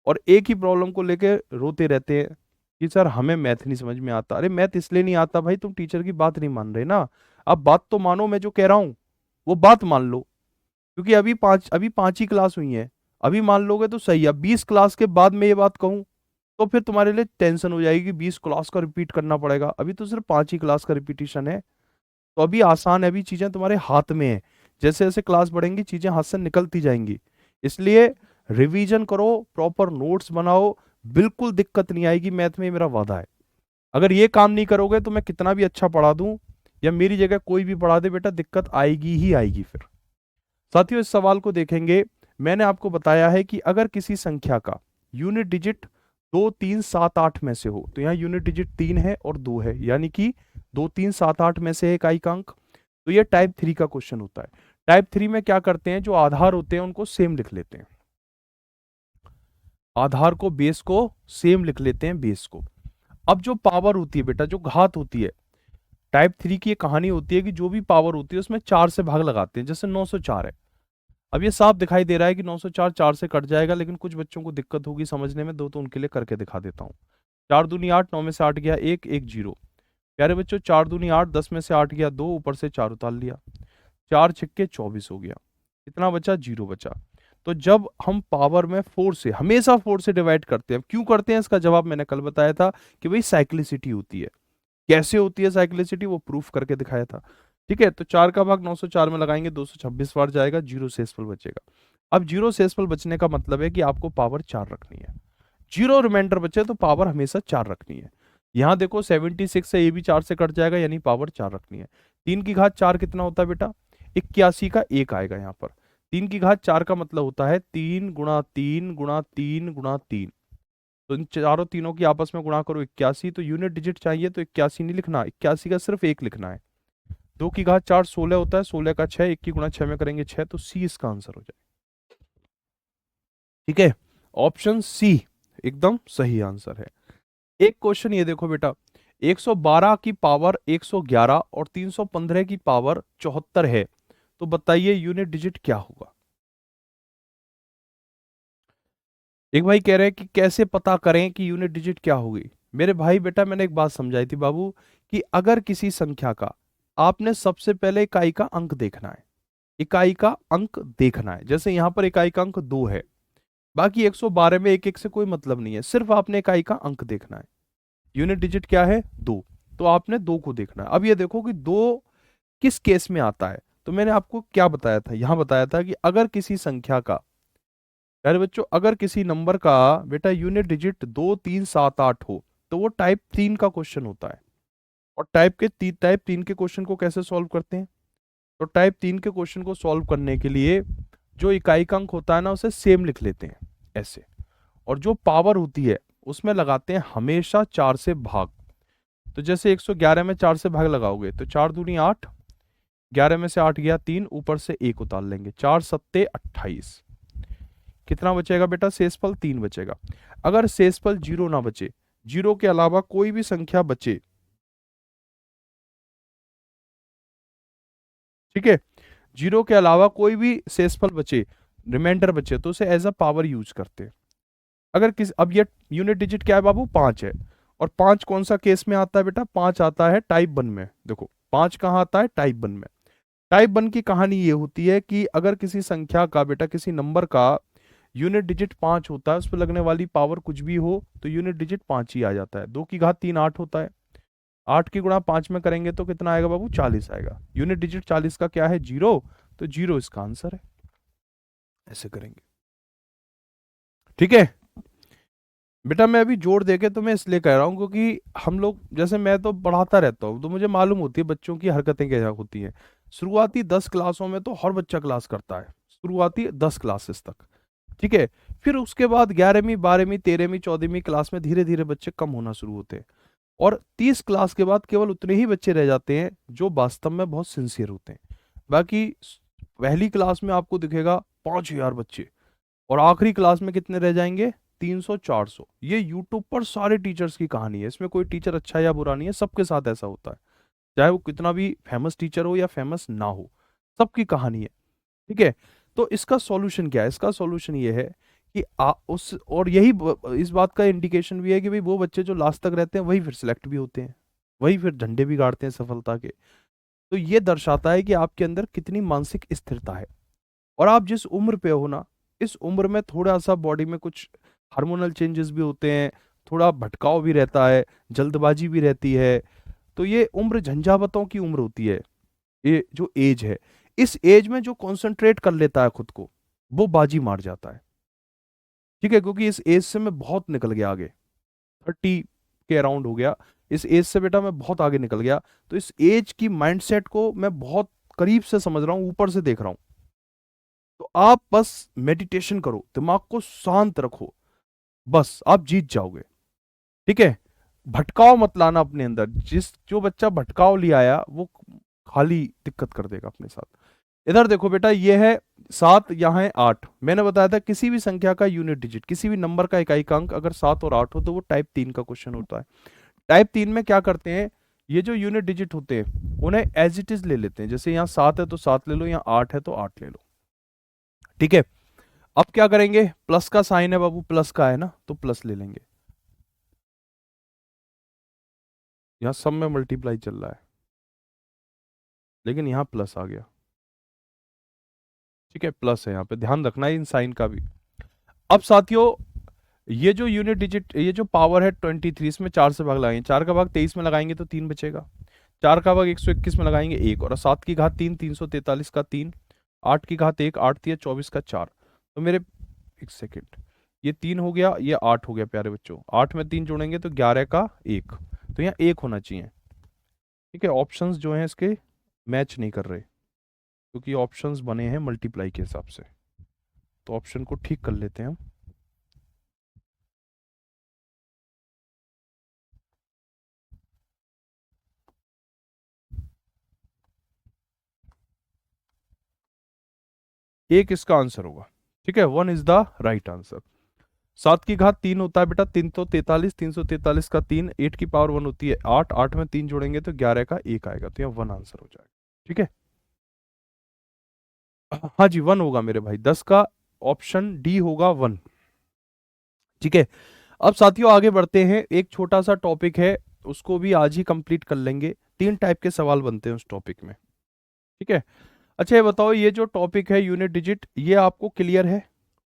और एक ही प्रॉब्लम को लेके रोते रहते हैं कि सर हमें मैथ नहीं समझ में आता। अरे मैथ इसलिए नहीं आता भाई, तुम टीचर की बात नहीं मान रहे ना। अब बात तो मानो, मैं जो कह रहा हूँ वो बात मान लो, क्योंकि अभी पांच ही क्लास हुई है। अभी मान लोगे तो सही है, 20 क्लास के बाद मैं ये बात कहूँ तो फिर तुम्हारे लिए टेंशन हो जाएगी, 20 क्लास का रिपीट करना पड़ेगा। अभी तो सिर्फ 5 ही क्लास का रिपीटिशन है, तो अभी आसान है, अभी चीजें तुम्हारे हाथ में है। जैसे जैसे क्लास बढ़ेंगी चीजें हाथ से निकलती जाएंगी। इसलिए रिवीजन करो, प्रॉपर नोट्स बनाओ, बिल्कुल दिक्कत नहीं आएगी मैथ में, ये मेरा वादा है। अगर ये काम नहीं करोगे तो मैं कितना भी अच्छा पढ़ा दूं या मेरी जगह कोई भी पढ़ा दे बेटा, दिक्कत आएगी ही आएगी फिर। साथियों इस सवाल को देखेंगे। मैंने आपको बताया है कि अगर किसी संख्या का यूनिट डिजिट 2 3 7 8 में से हो, तो यहाँ यूनिट डिजिट 3 है और 2 है, यानी कि 2 3 7 8 में से एक इकाई अंक। तो ये टाइप 3 का क्वेश्चन होता है। टाइप 3 में क्या करते हैं, जो आधार होते हैं उनको सेम लिख लेते हैं, आधार को बेस को सेम लिख लेते हैं, बेस को। अब जो पावर होती है बेटा, जो घात होती है, टाइप 3 की ये कहानी होती है कि जो भी पावर होती है उसमें 4 से भाग लगाते हैं। जैसे 904 है, अब ये साफ दिखाई दे रहा है कि 904 4 से कट जाएगा, लेकिन कुछ बच्चों को दिक्कत होगी समझने में, दो तो उनके लिए करके दिखा देता हूँ। 4 दूनी 8, 9 में से 8 गया 1, 1 0। प्यारे बच्चों 4 दूनी 8, 10 में से 8 गया 2, ऊपर से 4 उतार लिया, 4 छक्के 24 हो गया। कितना बचा? 0 बचा। तो जब हम पावर में 4 से, हमेशा 4 से डिवाइड करते हैं, क्यों करते हैं इसका जवाब मैंने कल बताया था कि भाई साइक्लिसिटी होती है। कैसे होती है साइक्लिसिटी, वो प्रूफ करके दिखाया था। ठीक है, तो 4 का भाग 904 में लगाएंगे 226 बार जाएगा, जीरो शेषफल बचेगा। अब जीरो शेषफल बचने का मतलब है कि आपको पावर 4 रखनी है। जीरो रिमाइंडर बचे तो पावर हमेशा 4 रखनी है। यहां देखो 76 है, ये भी 4 से कट जाएगा, यानी पावर 4 रखनी है। 3 की घात 4 कितना होता है बेटा? 81 का 1 आएगा यहाँ पर। 3 की घात 4 का मतलब होता है 3 × 3 × 3 × 3। तो इन चारों तीनों की आपस में गुणा करो 81, तो यूनिट डिजिट चाहिए तो 81 नहीं लिखना, 81 का सिर्फ 1 लिखना है। 2 की घात 4 16 होता है, 16 का 6, 1 की गुणा 6 में करेंगे 6, तो सी इसका आंसर हो जाए। ठीक है, ऑप्शन सी एकदम सही आंसर है। एक क्वेश्चन ये देखो बेटा, 112 की पावर 111 और 315 की पावर 74 है, तो बताइए यूनिट डिजिट क्या होगा? एक भाई कह रहे हैं कि कैसे पता करें कि यूनिट डिजिट क्या होगी। मेरे भाई बेटा मैंने एक बात समझाई थी बाबू, कि अगर किसी संख्या का आपने सबसे पहले इकाई का अंक देखना है, इकाई का अंक देखना है। जैसे यहां पर इकाई का अंक 2 है, बाकी 112 में एक एक से कोई मतलब नहीं है, सिर्फ आपने इकाई का अंक देखना है। यूनिट डिजिट क्या है? 2, तो आपने 2 को देखना है। अब ये देखो कि 2 किस केस में आता है, तो मैंने आपको क्या बताया था, यहां बताया था कि अगर किसी संख्या का, यार बच्चों अगर किसी नंबर का बेटा यूनिट डिजिट 2 3 7 8 हो, तो वो टाइप 3 का क्वेश्चन होता है। और टाइप 3 के क्वेश्चन को कैसे सॉल्व करते हैं? तो टाइप 3 के क्वेश्चन को सॉल्व करने के लिए जो इकाई अंक होता है ना उसे सेम लिख लेते हैं ऐसे, और जो पावर होती है उसमें लगाते हैं हमेशा 4 से भाग। तो जैसे 111 में 4 से भाग लगाओगे तो 4 दूनी 8, 11 में से 8 गया 3, ऊपर से 1 उतार लेंगे, 4 सत्ते 28। कितना बचेगा बेटा? शेषफल 3 बचेगा। अगर शेषफल 0 ना बचे, 0 के अलावा कोई भी संख्या बचे, ठीक है, 0 के अलावा कोई भी शेषफल बचे, रिमाइंडर बचे, तो उसे एज अ पावर यूज करते हैं। अगर किस अब ये यूनिट डिजिट क्या है बाबू? 5 है। और 5 कौन सा केस में आता है बेटा? 5 आता है टाइप 1 में। देखो 5 कहाँ आता है? टाइप 1 में। टाइप 1 की कहानी ये होती है कि अगर किसी संख्या का बेटा, किसी नंबर का यूनिट डिजिट 5 होता है, उस पर लगने वाली पावर कुछ भी हो तो यूनिट डिजिट 5 ही आ जाता है। 2 की घात 3 8 होता है, 8 की गुणा 5 में करेंगे तो कितना आएगा बाबू? 40 आएगा। यूनिट डिजिट 40 का क्या है? 0, तो 0 इसका आंसर है। ऐसे करेंगे, ठीक है बेटा। मैं अभी जोड़ देके तुम्हें इसलिए कह रहा हूँ क्योंकि हम लोग, जैसे मैं तो पढ़ाता रहता हूँ तो मुझे मालूम होती है बच्चों की हरकतें क्या होती हैं। शुरुआती 10 क्लासों में तो हर बच्चा क्लास करता है, शुरुआती 10 क्लासेस तक, ठीक है। फिर उसके बाद 11वीं 12वीं 13वीं 14वीं क्लास में धीरे धीरे बच्चे कम होना शुरू होते हैं, और 30 क्लास के बाद केवल उतने ही बच्चे रह जाते हैं जो वास्तव में बहुत सिंसियर होते हैं। बाकी पहली क्लास में आपको दिखेगा 5,000 बच्चे, और आखिरी क्लास में कितने रह जाएंगे? 300 400। ये यूट्यूब पर सारे टीचर्स की कहानी है, इसमें कोई टीचर अच्छा या बुरा नहीं है, सबके साथ ऐसा होता है, चाहे वो कितना भी फेमस टीचर हो या फेमस ना हो, सबकी कहानी है, ठीक है। तो इसका सॉल्यूशन क्या है? इसका सॉल्यूशन ये है कि उस, और यही इस बात का इंडिकेशन भी है कि भाई वो बच्चे जो लास्ट तक रहते हैं वही फिर सिलेक्ट भी होते हैं, वही फिर झंडे भी गाड़ते हैं सफलता के। तो ये दर्शाता है कि आपके अंदर कितनी मानसिक स्थिरता है, और आप जिस उम्र पे हो ना, इस उम्र में थोड़ा सा बॉडी में कुछ हार्मोनल चेंजेस भी होते हैं, थोड़ा भटकाव भी रहता है, जल्दबाजी भी रहती है। तो ये उम्र झंझावतों की उम्र होती है, ये जो एज है। इस एज में जो कंसंट्रेट कर लेता है खुद को, वो बाजी मार जाता है, ठीक है, क्योंकि इस एज से मैं बहुत निकल गया आगे, 30 के अराउंड हो गया, इस एज से बेटा मैं बहुत आगे निकल गया। तो इस एज की माइंडसेट को मैं बहुत करीब से समझ रहा हूँ, ऊपर से देख रहा हूँ। तो आप बस मेडिटेशन करो, दिमाग को शांत रखो, बस आप जीत जाओगे, ठीक है। भटकाव मत लाना अपने अंदर, जो बच्चा भटकाव ले आया वो खाली दिक्कत कर देगा अपने साथ। इधर देखो बेटा, ये है 7, यहाँ है 8। मैंने बताया था किसी भी संख्या का यूनिट डिजिट, किसी भी नंबर का इकाई अंक अगर 7 और 8 हो तो वो टाइप 3 का क्वेश्चन होता है। टाइप 3 में क्या करते हैं, ये जो यूनिट डिजिट होते हैं उन्हें एज इट इज ले लेते हैं, जैसे यहाँ 7 है तो 7 ले लो, यहाँ 8 है तो 8 ले लो, ठीक है। अब क्या करेंगे? प्लस का साइन है बाबू, प्लस का है ना, तो प्लस ले लेंगे। यहाँ सब में मल्टीप्लाई चल रहा है, लेकिन यहाँ प्लस आ गया, ठीक है, प्लस है, यहाँ पे ध्यान रखना है इन साइन का भी। अब साथियों, ये जो यूनिट डिजिट, ये जो पावर है 23, इसमें 4 से भाग लगाएंगे, 4 का भाग 23 में लगाएंगे तो 3 बचेगा, 4 का भाग 121 में लगाएंगे 1, और 7 की घात 3 343 का 3, 8 की घात 1 8 3 24 का 4। तो मेरे, एक सेकेंड, ये 3 हो गया, ये 8 हो गया प्यारे बच्चों, 8 में 3 जोड़ेंगे तो 11 का 1, तो यहाँ 1 होना चाहिए, ठीक है। ऑप्शंस जो हैं इसके मैच नहीं कर रहे, क्योंकि ऑप्शंस बने हैं मल्टीप्लाई के हिसाब से, तो ऑप्शन को ठीक कर लेते हैं हम। एक इसका आंसर होगा, ठीक है, 1 इज द राइट आंसर। 7 की घात 3 होता है बेटा 343, 343 का 3, 8 की पावर 1 होती है 8, 8 में 3 जोड़ेंगे तो 11 का 1 आएगा, तो यहाँ 1 आंसर हो जाएगा, ठीक है। हाँ जी 1 होगा मेरे भाई, 10 का ऑप्शन डी होगा 1, ठीक है। अब साथियों आगे बढ़ते हैं, एक छोटा सा टॉपिक है, उसको भी आज ही कंप्लीट कर लेंगे। 3 टाइप के सवाल बनते हैं उस टॉपिक में, ठीक है। अच्छा ये बताओ, ये जो टॉपिक है यूनिट डिजिट, ये आपको क्लियर है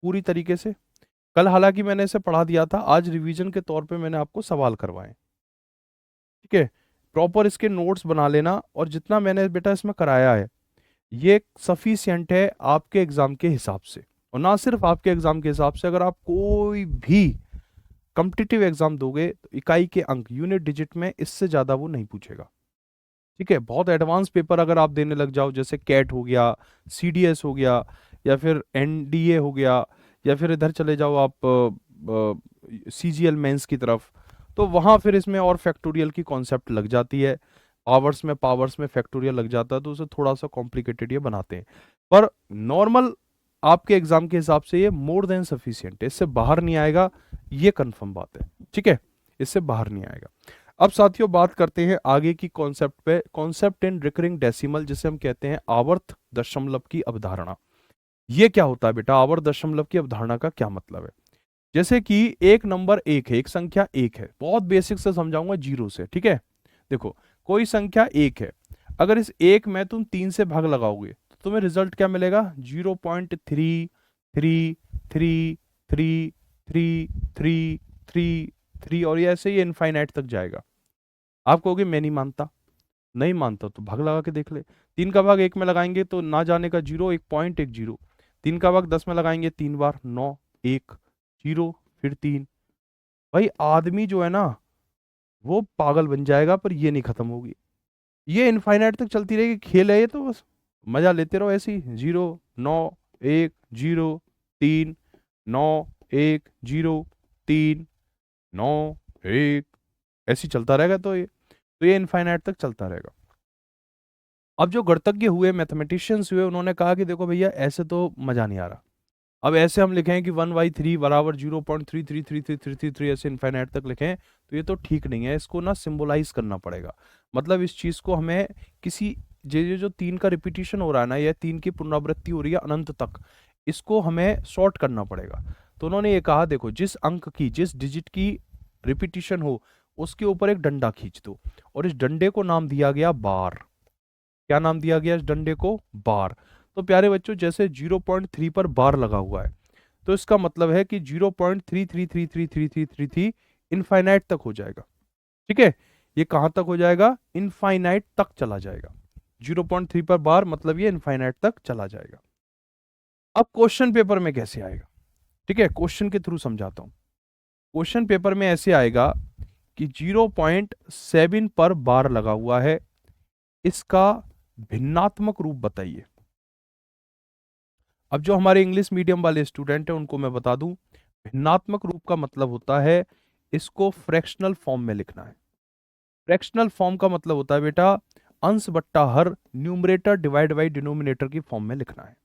पूरी तरीके से? कल हालांकि मैंने इसे पढ़ा दिया था, आज रिवीजन के तौर पे मैंने आपको सवाल करवाए, ठीक है। प्रॉपर इसके नोट्स बना लेना, और जितना मैंने बेटा इसमें कराया है ये सफिशियंट है आपके एग्जाम के हिसाब से, और ना सिर्फ आपके एग्जाम के हिसाब से, अगर आप कोई भी कॉम्पिटिटिव एग्जाम दोगे तो इकाई के अंक यूनिट डिजिट में, इससे ज्यादा वो नहीं पूछेगा। ठीक है, बहुत एडवांस पेपर अगर आप देने लग जाओ, जैसे कैट हो गया, सीडीएस हो गया, या फिर एनडीए हो गया, या फिर इधर चले जाओ आप सीजीएल मेंस की तरफ, तो वहाँ फिर इसमें और फैक्टोरियल की कॉन्सेप्ट लग जाती है, पावर्स में फैक्टोरियल लग जाता है, तो उसे थोड़ा सा कॉम्प्लिकेटेड ये बनाते हैं। पर नॉर्मल आपके एग्जाम के हिसाब से ये मोर देन सफिशियंट है, इससे बाहर नहीं आएगा, ये कंफर्म बात है। ठीक है, इससे बाहर नहीं आएगा। अब साथियों बात करते हैं आगे की कॉन्सेप्ट पे, कॉन्सेप्ट इन रिकरिंग डेसिमल, जिसे हम कहते हैं आवर्त दशमलव की अवधारणा। ये क्या होता है बेटा, आवर्त दशमलव की अवधारणा का क्या मतलब है? जैसे कि एक नंबर एक है, एक संख्या एक है, बहुत बेसिक से समझाऊंगा जीरो से। ठीक है, देखो कोई संख्या एक है, अगर इस एक में तुम 3 से भाग लगाओगे तो तुम्हें रिजल्ट क्या मिलेगा? 0.33333333 और ये ऐसे ही इनफाइनाइट तक जाएगा। आप कहोगे मैं नहीं मानता, नहीं मानता तो भाग लगा के देख ले। 3 का भाग 1 में लगाएंगे तो ना जाने का 0, 1.10। 3 का भाग 10 में लगाएंगे 3 बार, 9, 1, 0, फिर 3। भाई आदमी जो है ना वो पागल बन जाएगा, पर ये नहीं खत्म होगी, ये इनफाइनाइट तक चलती रहेगी। खेल है ये, तो बस मजा लेते रहो ऐसी। 0, 9, 1, 0, 3, 9, 1, 0, 3, 9, 1, ऐसी चलता रहेगा। तो ये इनफाइनाइट तक चलता रहेगा। अब जो गणितज्ञ हुए, मैथमेटिशियंस हुए, उन्होंने कहा कि देखो भैया ऐसे तो मजा नहीं आ रहा, अब ऐसे हम लिखें कि 1/3 बराबर 0.333333 ऐसे इनफाइनाइट तक लिखें, तो ये तो ठीक नहीं है, इसको ना सिंबलाइज करना पड़ेगा। मतलब इस चीज को हमें किसी, जो 3 का रिपीटिशन हो रहा है ना, या 3 की पुनरावृत्ति हो रही है अनंत तक, इसको हमें शॉर्ट करना पड़ेगा। तो उन्होंने ये कहा देखो, जिस अंक की, जिस डिजिट की रिपीटिशन हो, उसके ऊपर एक डंडा खींच दो, और इस डंडे को नाम दिया गया बार। क्या नाम दिया गया इस डंडे को? बार। तो प्यारे बच्चों, जैसे 0.3 पर बार लगा हुआ है, तो इसका मतलब है कि 0.333333 इनफाइनाइट तक हो जाएगा। ठीक है, ये कहां तक हो जाएगा? इनफाइनाइट तक चला जाएगा। 0.3 पर बार मतलब ये इनफाइनाइट तक चला जाएगा। अब क्वेश्चन पेपर में कैसे आएगा? ठीक है, क्वेश्चन के थ्रू समझाता हूं। क्वेश्चन पेपर में ऐसे आएगा कि 0.7 पर बार लगा हुआ है, इसका भिन्नात्मक रूप बताइए। अब जो हमारे इंग्लिश मीडियम वाले स्टूडेंट हैं उनको मैं बता दूं, भिन्नात्मक रूप का मतलब होता है इसको फ्रैक्शनल फॉर्म में लिखना है। फ्रैक्शनल फॉर्म का मतलब होता है बेटा अंश बट्टा हर, न्यूमरेटर डिवाइड बाई डिनोमिनेटर की फॉर्म में लिखना है।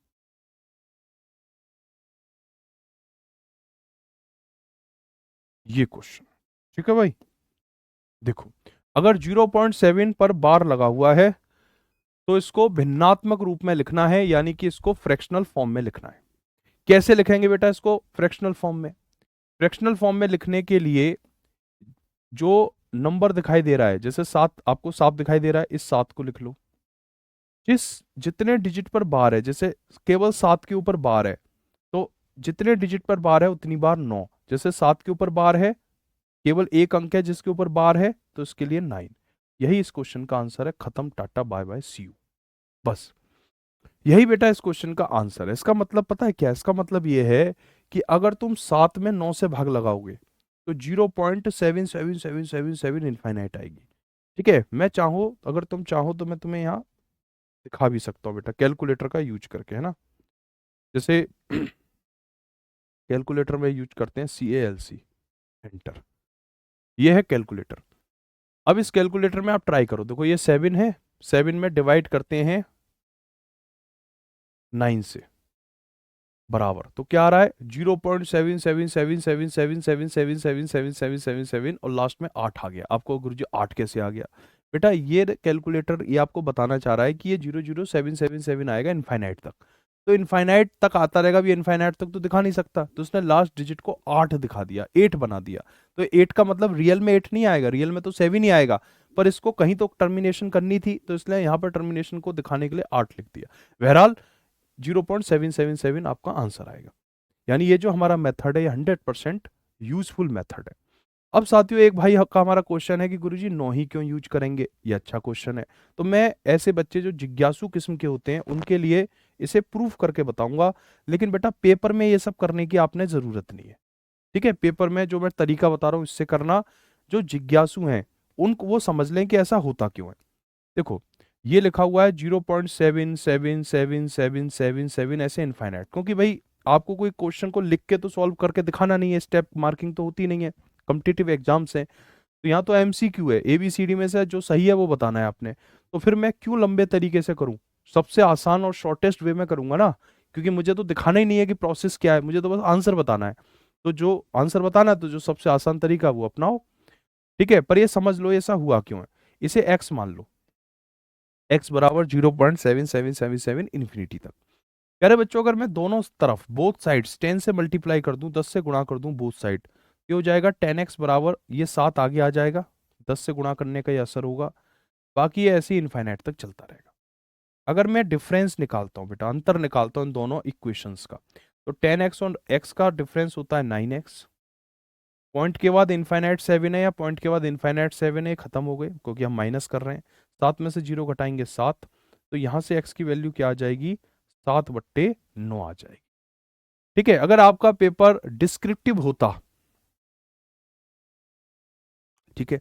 ये क्वेश्चन, ठीक है भाई। देखो, अगर 0.7 पर बार लगा हुआ है तो इसको भिन्नात्मक रूप में लिखना है, यानी कि इसको फ्रैक्शनल फॉर्म में लिखना है। कैसे लिखेंगे बेटा इसको फ्रैक्शनल फॉर्म में? फ्रैक्शनल फॉर्म में लिखने के लिए जो नंबर दिखाई दे रहा है, जैसे 7 आपको साफ दिखाई दे रहा है, इस 7 को लिख लो। जिस जितने डिजिट पर बार है, जैसे केवल 7 के ऊपर बार है, तो जितने डिजिट पर बार है उतनी बार 9। जैसे 7 के ऊपर बार है, केवल एक अंक है जिसके ऊपर बार है, तो इसके लिए 9। यही इस क्वेश्चन का आंसर है। खत्म, tata bye bye see you. बस यही बेटा इस क्वेश्चन का आंसर है। इसका मतलब पता है क्या? इसका मतलब ये है कि अगर तुम 7 में 9 से भाग लगाओगे तो 0.777777 इनफाइनाइट आएगी। ठीक है, मैं चाहूँ, अगर तुम चाहो तो मैं तुम्हें यहाँ दिखा भी सकता हूँ बेटा, कैलकुलेटर का यूज करके, है ना। जैसे कैलकुलेटर में यूज करते हैं CALC, एंटर। ये है कैलकुलेटर। अब इस कैलकुलेटर में आप ट्राई करो, देखो ये 7 है, 7 में डिवाइड करते हैं 9 से, बराबर तो क्या आ रहा है? 0.777777777777 और लास्ट में 8 आ गया। आपको गुरुजी 8 कैसे आ गया? बेटा ये कैलकुलेटर ये आपको बताना चाह रहा है कि ये 00777 आएगा इनफाइनाइट तक। तो इनफाइनाइट तक आता रहेगा, भी इनफाइनाइट तक तो दिखा नहीं सकता, तो उसने लास्ट डिजिट को 8 दिखा दिया, 8 बना दिया। तो 8 का मतलब रियल में 8 नहीं आएगा, रियल में तो 7 ही आएगा, पर इसको कहीं तो टर्मिनेशन करनी थी, तो इसलिए यहाँ पर टर्मिनेशन को दिखाने के लिए 8 लिख दिया। बहरहाल 0.777 आपका आंसर आएगा। यानी ये जो हमारा मेथड है ये 100% यूजफुल मेथड है। अब साथियों एक भाई का हमारा क्वेश्चन है कि गुरुजी 9 ही क्यों यूज करेंगे? ये अच्छा क्वेश्चन है। तो मैं ऐसे बच्चे जो जिज्ञासु किस्म के होते हैं उनके लिए इसे प्रूफ करके बताऊंगा, लेकिन बेटा पेपर में ये सब करने की आपने जरूरत नहीं है। ठीक है, पेपर में जो मैं तरीका बता रहा हूँ इससे करना, जो जिज्ञासु हैं उनको वो समझ लें कि ऐसा होता क्यों है। देखो, ये लिखा हुआ है 0.7777777 ऐसे इनफाइनाइट, क्योंकि भाई आपको कोई क्वेश्चन को लिख के तो सॉल्व करके दिखाना नहीं है, स्टेप मार्किंग तो होती नहीं है, कॉम्पिटिटिव एग्जाम्स है। तो यहाँ तो एमसीक्यू है, एबीसीडी में से जो सही है वो बताना है आपने। तो फिर मैं क्यों लंबे तरीके से करूँ, सबसे आसान और शॉर्टेस्ट वे में करूंगा ना, क्योंकि मुझे तो दिखाना ही नहीं है कि प्रोसेस क्या है, मुझे तो बस आंसर बताना है। तो जो आंसर बताना है तो जो सबसे आसान तरीका है वो अपनाओ। ठीक है, पर ये समझ लो ऐसा हुआ क्यों है। इसे एक्स मान लो, एक्स बराबर 0.7777 इन्फिनिटी तक। कह रहे बच्चों अगर मैं दोनों तरफ बोथ साइड्स 10 से मल्टीप्लाई कर दूं, 10 से गुणा कर दूं बोथ साइड, ये हो जाएगा 10x बराबर, ये 7 आगे आ जाएगा, 10 से गुणा करने का ये असर होगा, बाकी ये ऐसे ही इनफाइनाइट तक चलता रहेगा। अगर मैं डिफरेंस निकालता हूँ बेटा, अंतर निकालता हूँ इन दोनों इक्वेशंस का, तो 10x और x का डिफरेंस होता है 9x। पॉइंट के बाद इनफाइनाइट 7 है, या पॉइंट के बाद इनफाइनाइट 7 है, खत्म हो गए क्योंकि हम माइनस कर रहे हैं। 7 में से 0 घटाएंगे 7, तो यहाँ से x की वैल्यू क्या आ जाएगी, 7/9 आ जाएगी। ठीक है, अगर आपका पेपर डिस्क्रिप्टिव होता, ठीक है,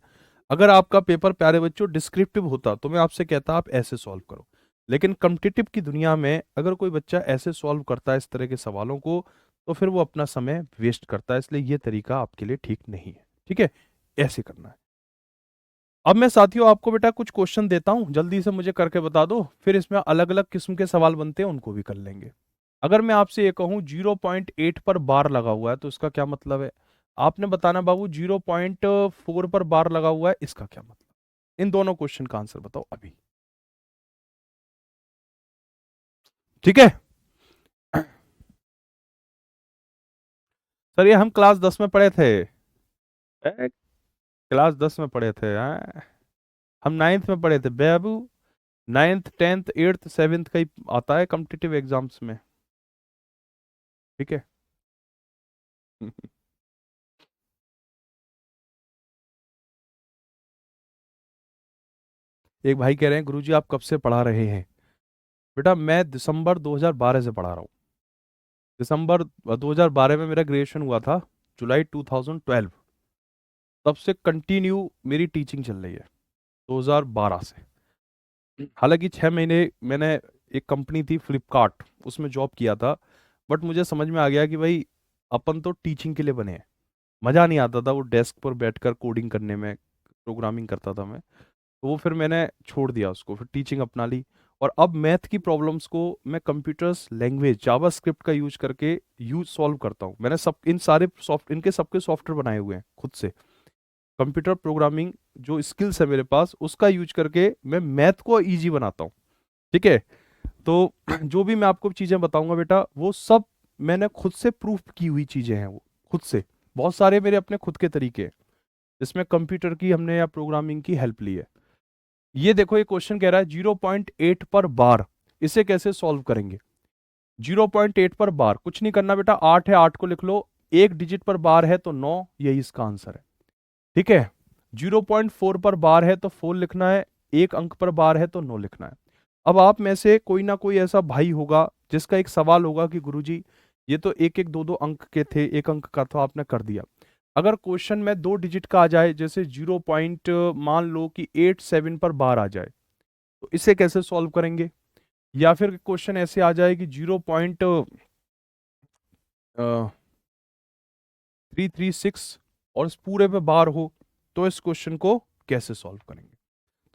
अगर आपका पेपर प्यारे बच्चों डिस्क्रिप्टिव होता तो मैं आपसे कहता आप ऐसे सॉल्व करो। लेकिन कॉम्पिटिटिव की दुनिया में अगर कोई बच्चा ऐसे सॉल्व करता है इस तरह के सवालों को, तो फिर वो अपना समय वेस्ट करता है, इसलिए ये तरीका आपके लिए ठीक नहीं है। ठीक है, ऐसे करना है। अब मैं साथियों आपको बेटा कुछ क्वेश्चन देता हूं, जल्दी से मुझे करके बता दो, फिर इसमें अलग अलग किस्म के सवाल बनते हैं उनको भी कर लेंगे। अगर मैं आपसे ये कहूं 0.8 पर बार लगा हुआ है तो इसका क्या मतलब है, आपने बताना बाबू 0.4 पर बार लगा हुआ है इसका क्या मतलब। इन दोनों क्वेश्चन का आंसर बताओ अभी। ठीक है सर, ये हम क्लास 10 में पढ़े थे। क्लास 10 में पढ़े थे हैं? हम नाइन्थ में पढ़े थे बाबू, नाइन्थ टेंथ एट्थ सेवेंथ का ही आता है कॉम्पिटिटिव एग्जाम्स में। ठीक है एक भाई कह रहे हैं गुरुजी आप कब से पढ़ा रहे हैं। बेटा मैं दिसंबर 2012 से पढ़ा रहा हूँ। दिसंबर 2012 में मेरा ग्रेजुएशन हुआ था, जुलाई 2012, तब से कंटिन्यू मेरी टीचिंग चल रही है 2012 से। हालांकि 6 महीने मैंने, एक कंपनी थी फ्लिपकार्ट, उसमें जॉब किया था, बट मुझे समझ में आ गया कि भाई अपन तो टीचिंग के लिए बने हैं। मज़ा नहीं आता था वो डेस्क पर बैठकर कोडिंग करने में, प्रोग्रामिंग करता था मैं, तो वो फिर मैंने छोड़ दिया उसको, फिर टीचिंग अपना ली। और अब मैथ की प्रॉब्लम्स को मैं कंप्यूटर्स लैंग्वेज जावास्क्रिप्ट का यूज करके यूज सॉल्व करता हूँ। मैंने सब इन सारे सॉफ्ट इनके सबके सॉफ्टवेयर बनाए हुए हैं खुद से। कंप्यूटर प्रोग्रामिंग जो स्किल्स है मेरे पास उसका यूज करके मैं मैथ को इजी बनाता हूँ। ठीक है, तो जो भी मैं आपको चीज़ें बताऊंगा बेटा वो सब मैंने खुद से प्रूफ की हुई चीज़ें हैं, वो खुद से, बहुत सारे मेरे अपने खुद के तरीके हैं जिसमें कंप्यूटर की हमने या प्रोग्रामिंग की हेल्प ली है। ये देखो ये क्वेश्चन कह रहा है 0.8 पर बार, इसे कैसे सॉल्व करेंगे। 0.8 पर बार कुछ नहीं करना बेटा, 8 है 8 को लिख लो, एक डिजिट पर बार है तो 9, यही इसका आंसर है। ठीक है, 0.4 पर बार है तो 4 लिखना है, एक अंक पर बार है तो 9 लिखना है। अब आप में से कोई ना कोई ऐसा भाई होगा जिसका एक सवाल होगा कि गुरुजी ये तो एक एक दो दो अंक के थे, एक अंक का तो आपने कर दिया। अगर क्वेश्चन में 2 डिजिट का आ जाए, जैसे 0 पॉइंट मान लो कि 87 पर बार आ जाए, तो इसे कैसे सॉल्व करेंगे। या फिर क्वेश्चन ऐसे आ जाए कि 0.336 और इस पूरे पे बार हो, तो इस क्वेश्चन को कैसे सॉल्व करेंगे।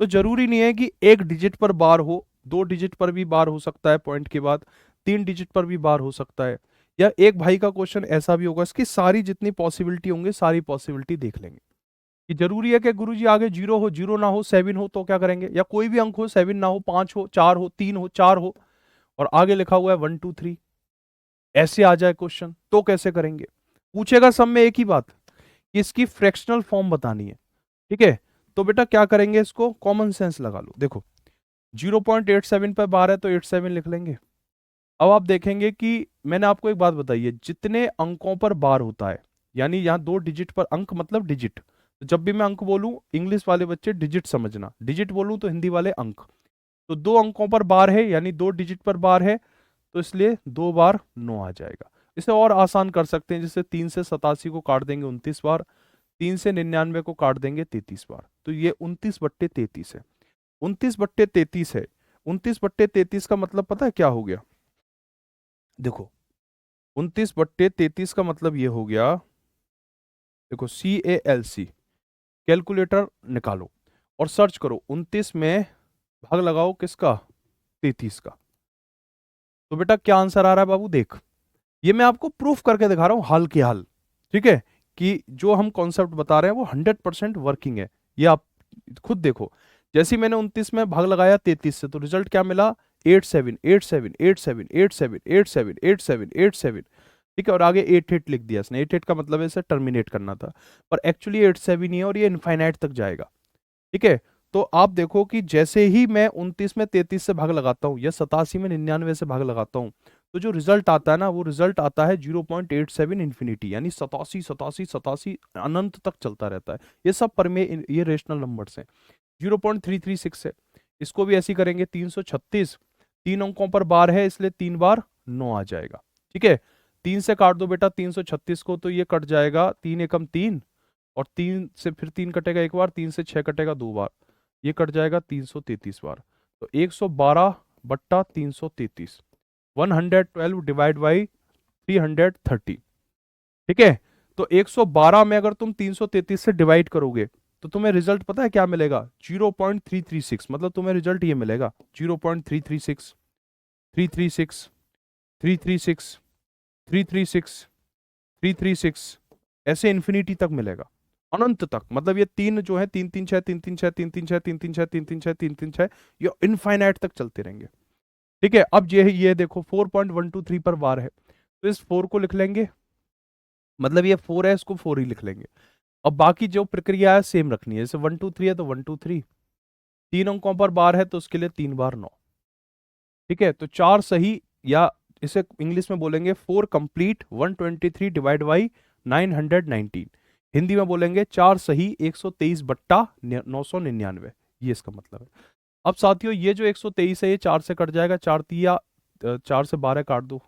तो जरूरी नहीं है कि एक डिजिट पर बार हो, 2 डिजिट पर भी बार हो सकता है पॉइंट के बाद, 3 डिजिट पर भी बार हो सकता है, या एक भाई का क्वेश्चन ऐसा भी होगा। इसकी सारी जितनी पॉसिबिलिटी होंगे सारी पॉसिबिलिटी देख लेंगे। कि जरूरी है कि गुरुजी आगे 0 हो, 0 ना हो, 7 हो तो क्या करेंगे, या कोई भी अंक हो, 7 ना हो, 5 हो, 4 हो, 3 हो, 4 हो, और आगे लिखा हुआ है 1 2 3, ऐसे आ जाए क्वेश्चन तो कैसे करेंगे। पूछेगा सब में एक ही बात कि इसकी फ्रैक्शनल फॉर्म बतानी है। ठीक है, तो बेटा क्या करेंगे, इसको कॉमन सेंस लगा लो। देखो 0.87 पर बार है तो 87 लिख लेंगे। अब आप देखेंगे कि मैंने आपको एक बात बताई है, जितने अंकों पर बार होता है, यानी यहाँ 2 डिजिट पर, अंक मतलब डिजिट, तो जब भी मैं अंक बोलूं इंग्लिश वाले बच्चे डिजिट समझना, डिजिट बोलूं तो हिंदी वाले अंक। तो 2 अंकों पर बार है यानी 2 डिजिट पर बार है, तो इसलिए 2 बार 9 आ जाएगा। इसे और आसान कर सकते हैं, जैसे 3 से 87 को काट देंगे 29 बार, 3 से 99 को काट देंगे 33 बार, तो ये 29/33 है। 29/33 है। 29/33 का मतलब पता है क्या हो गया? देखो, 29/33 का मतलब ये हो गया, देखो CALC, कैलकुलेटर निकालो और सर्च करो, 29 में भाग लगाओ किसका? 33 का। तो बेटा क्या आंसर आ रहा है बाबू? देख, ये मैं आपको प्रूफ करके दिखा रहा हूं हाल के हाल, ठीक है, कि जो हम कॉन्सेप्ट बता रहे हैं वो 100% वर्किंग है। ये आप खुद देखो, जैसे ही मैंने 29 में भाग लगाया 33 से, तो रिजल्ट क्या मिला? 87 87 87 87 87 87 87, ठीक है, और आगे 88 लिख दिया इसने। 88 का मतलब है इसे टर्मिनेट करना था, पर एक्चुअली 87 ही है और ये इनफाइनाइट तक जाएगा, ठीक है। तो आप देखो कि जैसे ही मैं 29 में 33 से भाग लगाता हूं या 87 में 99 से भाग लगाता हूं, तो जो रिजल्ट आता है ना, वो रिजल्ट आता है 0.87 इन्फिनिटी, यानी 87 87 87 अनंत तक चलता रहता है। ये सब परमे ये रेशनल नंबर्स हैं। 0.336 है, इसको भी ऐसे ही करेंगे। 336 तीन अंकों पर बार है, इसलिए 3 बार 9 आ जाएगा, ठीक है। 3 से काट दो बेटा 336 को, तो ये कट जाएगा 3 एकम 3, और 3 से फिर 3 कटेगा एक बार, 3 से 6 कटेगा 2 बार, ये कट जाएगा 333 बार। तो 112/333, 112 डिवाइड बाई 330, ठीक है। तो 112 में अगर तुम 333 से डिवाइड करोगे तो तुम्हें रिजल्ट पता है क्या मिलेगा? 0.336, मतलब तुम्हें रिजल्ट ये मिलेगा 0.336, 336, 336, 336, 336, ऐसे इन्फिनिटी तक मिलेगा, अनंत तक। मतलब ये तीन जो है, 3 3 6 3 3 6 3 3 6 3 3 6 3 3 6 3 3 6, ये इनफाइनाइट तक चलते रहेंगे, ठीक है। अब ये देखो 4.123 पर वार है, तो इस 4 को लिख लेंगे, मतलब ये 4 है, इसको 4 ही लिख लेंगे। अब बाकी जो प्रक्रिया है सेम रखनी है, जैसे 1 2 3 है तो 1 2 3, 3 अंकों पर बार है तो उसके लिए 3 बार 9, ठीक है। तो 4 सही, या इसे इंग्लिश में बोलेंगे 4 कंप्लीट 123 डिवाइड बाई 919, हिंदी में बोलेंगे 4 सही 123/999, ये इसका मतलब है। अब साथियों ये जो 123 है ये 4 से कट जाएगा, 4 तिया 4 से 12 काट दो,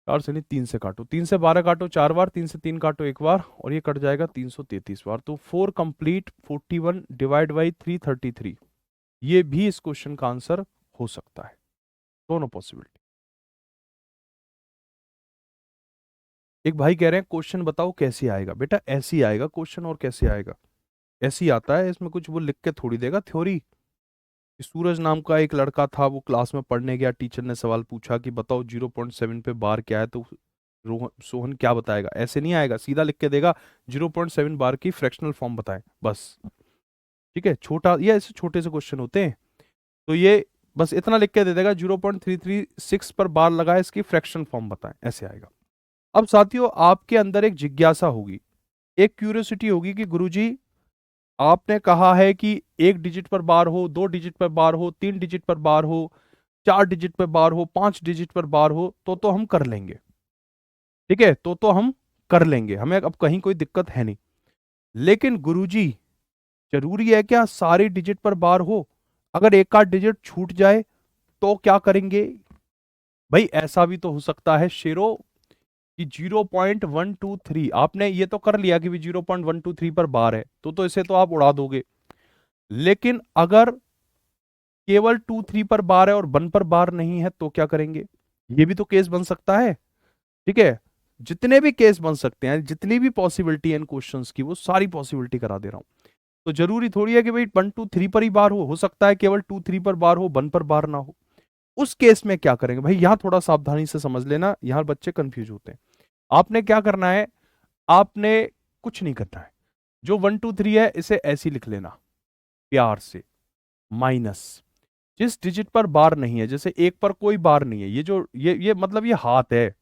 4 से नहीं 3 से काटो, 3 से 12 काटो 4 बार, 3 से 3 काटो एक बार, और ये कट जाएगा 333 बार। तो 4 कंप्लीट 41 डिवाइड बाई 333, ये भी इस क्वेश्चन का आंसर हो सकता है, दोनों पॉसिबिलिटी। एक भाई कह रहे हैं क्वेश्चन बताओ कैसे आएगा? बेटा ऐसे ही आएगा क्वेश्चन, और कैसे आएगा? ऐसे ही आता है, इसमें कुछ वो लिख के थोड़ी देगा थ्योरी। सूरज नाम का एक लड़का था, वो क्लास में पढ़ने गया, टीचर ने सवाल पूछा कि बताओ 0.7 पे बार क्या है, तो रोहन सोहन क्या बताएगा? ऐसे नहीं आएगा, सीधा लिख के देगा 0.7 बार की फ्रैक्शनल फॉर्म बताएं, बस, ठीक है। छोटा, ये ऐसे छोटे से क्वेश्चन होते हैं, तो ये बस इतना लिख के दे देगा 0.336 पर बार लगा है, इसकी फ्रैक्शन फॉर्म बताएं, ऐसे आएगा। अब साथियों आपके अंदर एक जिज्ञासा होगी, एक क्यूरियोसिटी होगी कि गुरुजी आपने कहा है कि 1 डिजिट पर बार हो, 2 डिजिट पर बार हो, 3 डिजिट पर बार हो, 4 डिजिट पर बार हो, 5 डिजिट पर बार हो, तो हम कर लेंगे, ठीक है, तो हम कर लेंगे, हमें अब कहीं कोई दिक्कत है नहीं। लेकिन गुरुजी जरूरी है क्या सारे डिजिट पर बार हो? अगर एक आध डिजिट छूट जाए तो क्या करेंगे? भाई ऐसा भी तो हो सकता है शेरो कि 0.123, आपने ये तो कर लिया कि 0.123 पर बार है, तो इसे तो आप उड़ा दोगे। लेकिन अगर केवल 2 3 पर बार है और 1 पर बार नहीं है तो क्या करेंगे? ये भी तो केस बन सकता है, ठीक है। जितने भी केस बन सकते हैं, जितनी भी पॉसिबिलिटी है इन क्वेश्चंस की, वो सारी पॉसिबिलिटी करा दे रहा हूं। तो जरूरी थोड़ी है कि भाई 1 2 3 पर ही बार हो सकता है केवल 2 3 पर बार हो, 1 पर बार ना हो। उस केस में क्या करेंगे भाई? यहां थोड़ा सावधानी से समझ लेना, यहां बच्चे कंफ्यूज होते हैं। आपने क्या करना है? आपने कुछ नहीं करना है, जो 1 2 3 है इसे ऐसे ही लिख लेना प्यार से, माइनस जिस डिजिट पर बार नहीं है, जैसे 1 पर कोई बार नहीं है, ये जो ये मतलब ये हाथ है,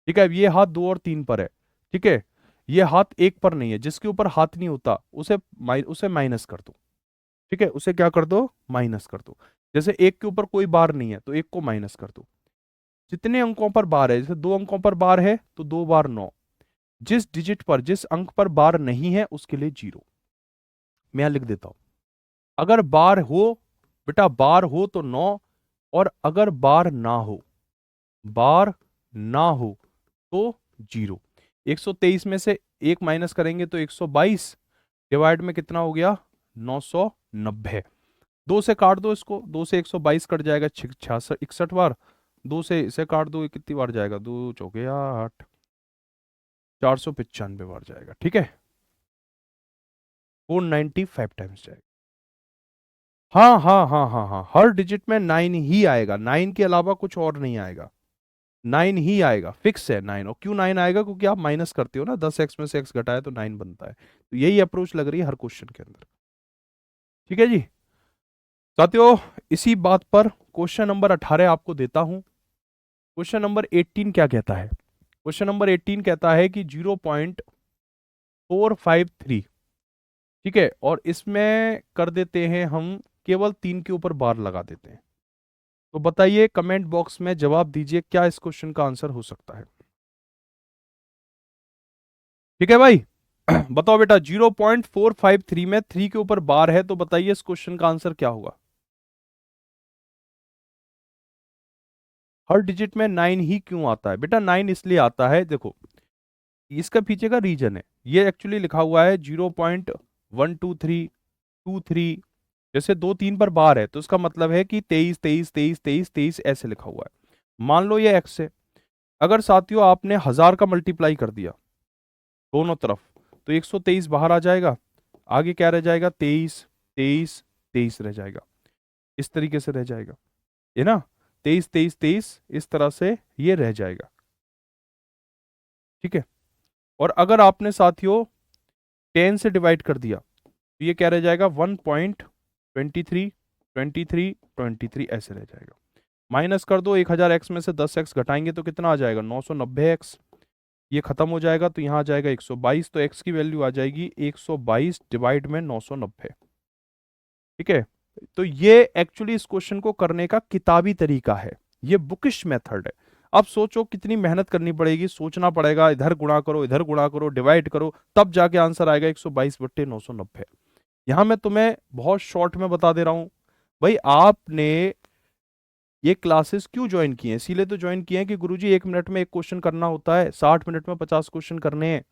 ठीक है, ये हाथ 2 और 3 पर है, ठीक है। ये हाथ 1 पर नहीं है, जिसके ऊपर हाथ नहीं होता उसे माइनस कर दो, ठीक है, उसे क्या कर दो? माइनस कर दो। जैसे 1 के ऊपर कोई बार नहीं है तो 1 को माइनस कर दो। जितने अंकों पर बार है, जैसे 2 अंकों पर बार है तो 2 बार 9, जिस डिजिट पर जिस अंक पर बार नहीं है उसके लिए 0। मैं यहां लिख देता हूं, अगर बार हो, बेटा बार हो तो 9, और अगर बार ना हो, बार ना हो तो 0। 123 में से 1 माइनस करेंगे तो 122 डिवाइड में कितना हो गया 990। 2 से काट दो इसको, 2 से 122 कट जाएगा 66 61 बार, 2 से इसे काट दो, ये कितनी बार जाएगा, 2 चौके 8, 495 बार जाएगा। ठीक है, 495 टाइम्स जाएगा। हाँ हाँ हाँ हाँ हाँ, हर डिजिट में 9 ही आएगा, 9 के अलावा कुछ और नहीं आएगा, 9 ही आएगा, फिक्स है 9। और क्यों 9 आएगा, क्योंकि आप माइनस करते हो ना, 10x में से x घटाए तो 9 बनता है। तो यही अप्रोच लग रही है हर क्वेश्चन के अंदर। ठीक है जी साथियों, इसी बात पर क्वेश्चन नंबर 18 आपको देता हूं। क्वेश्चन नंबर 18 क्या कहता है? क्वेश्चन नंबर 18 कहता है कि 0.453, ठीक है, और इसमें कर देते हैं हम केवल 3 के ऊपर बार लगा देते हैं। तो बताइए, कमेंट बॉक्स में जवाब दीजिए, क्या इस क्वेश्चन का आंसर हो सकता है? ठीक है भाई बताओ बेटा, 0.453 में 3 के ऊपर बार है, तो बताइए इस क्वेश्चन का आंसर क्या होगा? हर डिजिट में 9 ही क्यों आता है बेटा? 9 इसलिए आता है, देखो इसका पीछे का रीजन है, ये एक्चुअली लिखा हुआ है 0.12323, जैसे 2 3 पर बार है तो इसका मतलब है कि 23 23 23 23 23 ऐसे लिखा हुआ है। मान लो ये एक्स है, अगर साथियों आपने 1000 का मल्टीप्लाई कर दिया दोनों तरफ, तो 123 बाहर आ जाएगा, आगे क्या रह जाएगा, 23 23 23 रह जाएगा, इस तरीके से रह जाएगा, ये ना, 23 23 23 इस तरह से ये रह जाएगा। ठीक है, और अगर आपने साथियों 10 से डिवाइड कर दिया तो ये क्या रह जाएगा, 1.23 23 23 ऐसे रह जाएगा। माइनस कर दो, 1000x में से 10x घटाएंगे तो कितना आ जाएगा, 990x। ये खत्म हो जाएगा तो यहाँ आ जाएगा 122, तो x की वैल्यू आ जाएगी 122 डिवाइड में 990। ठीक है, तो ये एक्चुअली इस क्वेश्चन को करने का किताबी तरीका है, ये बुकिश मेथड है। अब सोचो कितनी मेहनत करनी पड़ेगी, सोचना पड़ेगा, इधर गुणा करो इधर गुणा करो डिवाइड करो, तब जाके आंसर आएगा 122/990। यहां मैं तुम्हें बहुत शॉर्ट में बता दे रहा हूं भाई, आपने ये क्लासेस क्यों ज्वाइन किए हैं? इसीलिए तो ज्वाइन किए हैं कि गुरुजी 1 मिनट में एक क्वेश्चन करना होता है, 60 मिनट में 50 क्वेश्चन करने हैं,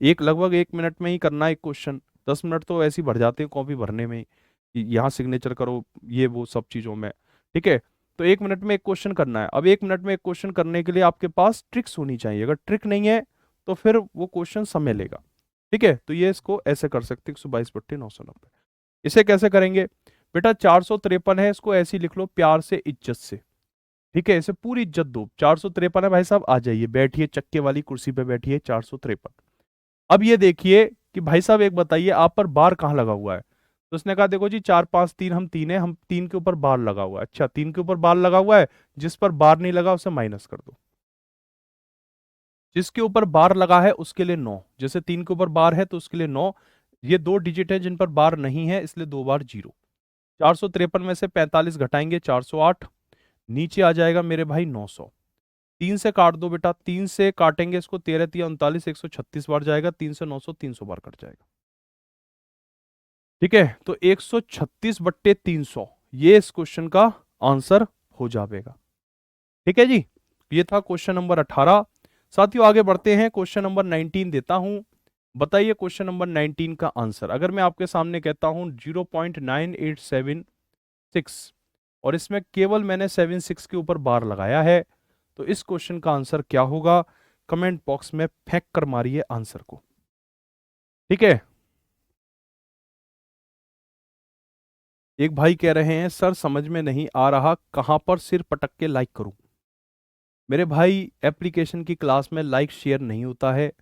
एक लगभग 1 मिनट में ही करना है एक क्वेश्चन, 10 मिनट तो ऐसे ही भर जाते हैं कॉपी भरने में ही, यहाँ सिग्नेचर करो ये वो सब चीजों में। ठीक है, तो 1 मिनट में एक क्वेश्चन करना है। अब 1 मिनट में एक क्वेश्चन करने के लिए आपके पास ट्रिक्स होनी चाहिए, अगर ट्रिक नहीं है तो फिर वो क्वेश्चन समय लेगा। ठीक है, तो ये इसको ऐसे कर सकते 122/990। इसे कैसे करेंगे बेटा, 453 है, इसको ऐसे ही लिख लो प्यार से इज्जत से। ठीक है, इसे पूरी इज्जत दो, 453 है भाई साहब, आ जाइए बैठिए चक्के वाली कुर्सी पे बैठिए, 453। अब ये देखिए कि भाई साहब एक बताइए आप पर बार कहाँ लगा हुआ है? तो उसने कहा देखो जी 4 5 3, हम 3 है, हम 3 के ऊपर बार लगा हुआ है। अच्छा, 3 के ऊपर बार लगा हुआ है, जिस पर बार नहीं लगा उसे माइनस कर दो, जिसके ऊपर बार लगा है उसके लिए 9, जैसे 3 के ऊपर बार है तो उसके लिए 9, ये 2 डिजिट है जिन पर बार नहीं है इसलिए 2 बार 0। 453 में से 45 घटाएंगे 408, नीचे आ जाएगा मेरे भाई 900। 3 से काट दो बेटा, 3 से काटेंगे इसको, 13 3 39, 136 बार जाएगा, 3 से 900 300 बार कट जाएगा। ठीक है, तो 136/300 ये इस क्वेश्चन का आंसर हो जाएगा। ठीक है जी, ये था क्वेश्चन नंबर 18। साथियों आगे बढ़ते हैं, क्वेश्चन नंबर 19 देता हूं। बताइए क्वेश्चन नंबर 19 का आंसर। अगर मैं आपके सामने कहता हूं 0.9876 और इसमें केवल मैंने 76 के ऊपर बार लगाया है, तो इस क्वेश्चन का आंसर क्या होगा? कमेंट बॉक्स में फेंक कर मारिए आंसर को। ठीक है, एक भाई कह रहे हैं सर समझ में नहीं आ रहा, कहां पर सिर पटक के लाइक करूं? मेरे भाई एप्लीकेशन की क्लास में लाइक शेयर नहीं होता है।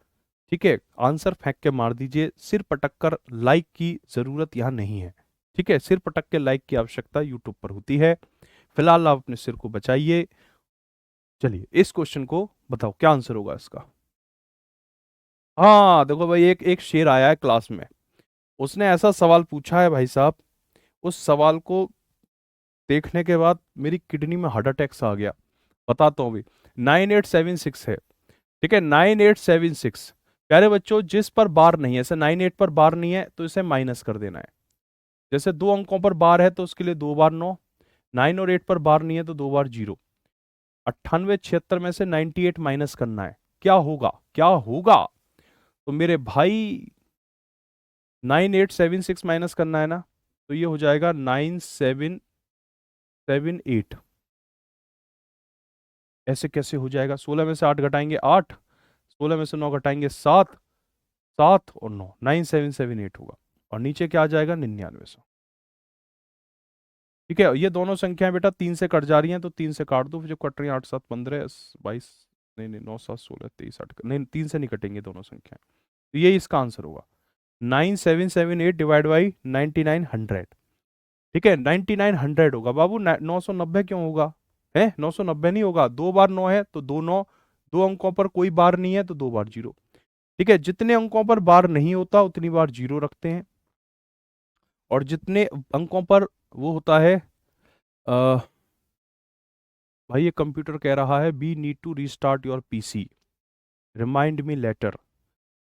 ठीक है, आंसर फेंक के मार दीजिए, सिर पटक कर लाइक की जरूरत यहां नहीं है। ठीक है, सिर पटक के लाइक की आवश्यकता यूट्यूब पर होती है। फिलहाल आप अपने सिर को बचाइए। चलिए इस क्वेश्चन को बताओ क्या आंसर होगा इसका। हाँ देखो भाई, एक एक शेर आया है क्लास में, उसने ऐसा सवाल पूछा है भाई साहब, उस सवाल को देखने के बाद मेरी किडनी में हार्ट अटैक सा आ गया। बताता हूँ भी, 9876 है। ठीक है, 9876। प्यारे बच्चों, जिस पर बार नहीं है, जैसे 98 पर बार नहीं है तो इसे माइनस कर देना है। जैसे 2 अंकों पर बार है तो उसके लिए 2 बार 9, 9 और 8 पर बार नहीं है तो 2 बार 0। 98 76 में से 98 माइनस करना है, क्या होगा, क्या होगा? तो मेरे भाई 9876 माइनस करना है ना, तो ये हो जाएगा 9778। ऐसे कैसे हो जाएगा? 16 में से 8 घटाएंगे 8, 16 में से 9 घटाएंगे 7, 7 और 9, 9778 होगा। और नीचे क्या आ जाएगा? 9900। ठीक है, ये दोनों संख्याएं बेटा 3 से कट जा रही हैं, तो 3 से काट दो, फिर जो कट रही है 8 7 15 22, नहीं नहीं 9 7 16 23 8, नहीं 3 से नहीं कटेंगे दोनों संख्याएं, तो ये इसका आंसर होगा 9778 डिवाइड बाई 9900। ठीक है, 9900 होगा बाबू, 990 क्यों होगा? है 990 नहीं होगा, 2 बार 9 है तो 2 9, दो अंकों पर कोई बार नहीं है तो 2 बार 0। ठीक है, जितने अंकों पर बार नहीं होता उतनी बार 0 रखते हैं, और जितने अंकों पर वो होता है भाई ये कंप्यूटर कह रहा है be need to restart your PC, remind me later.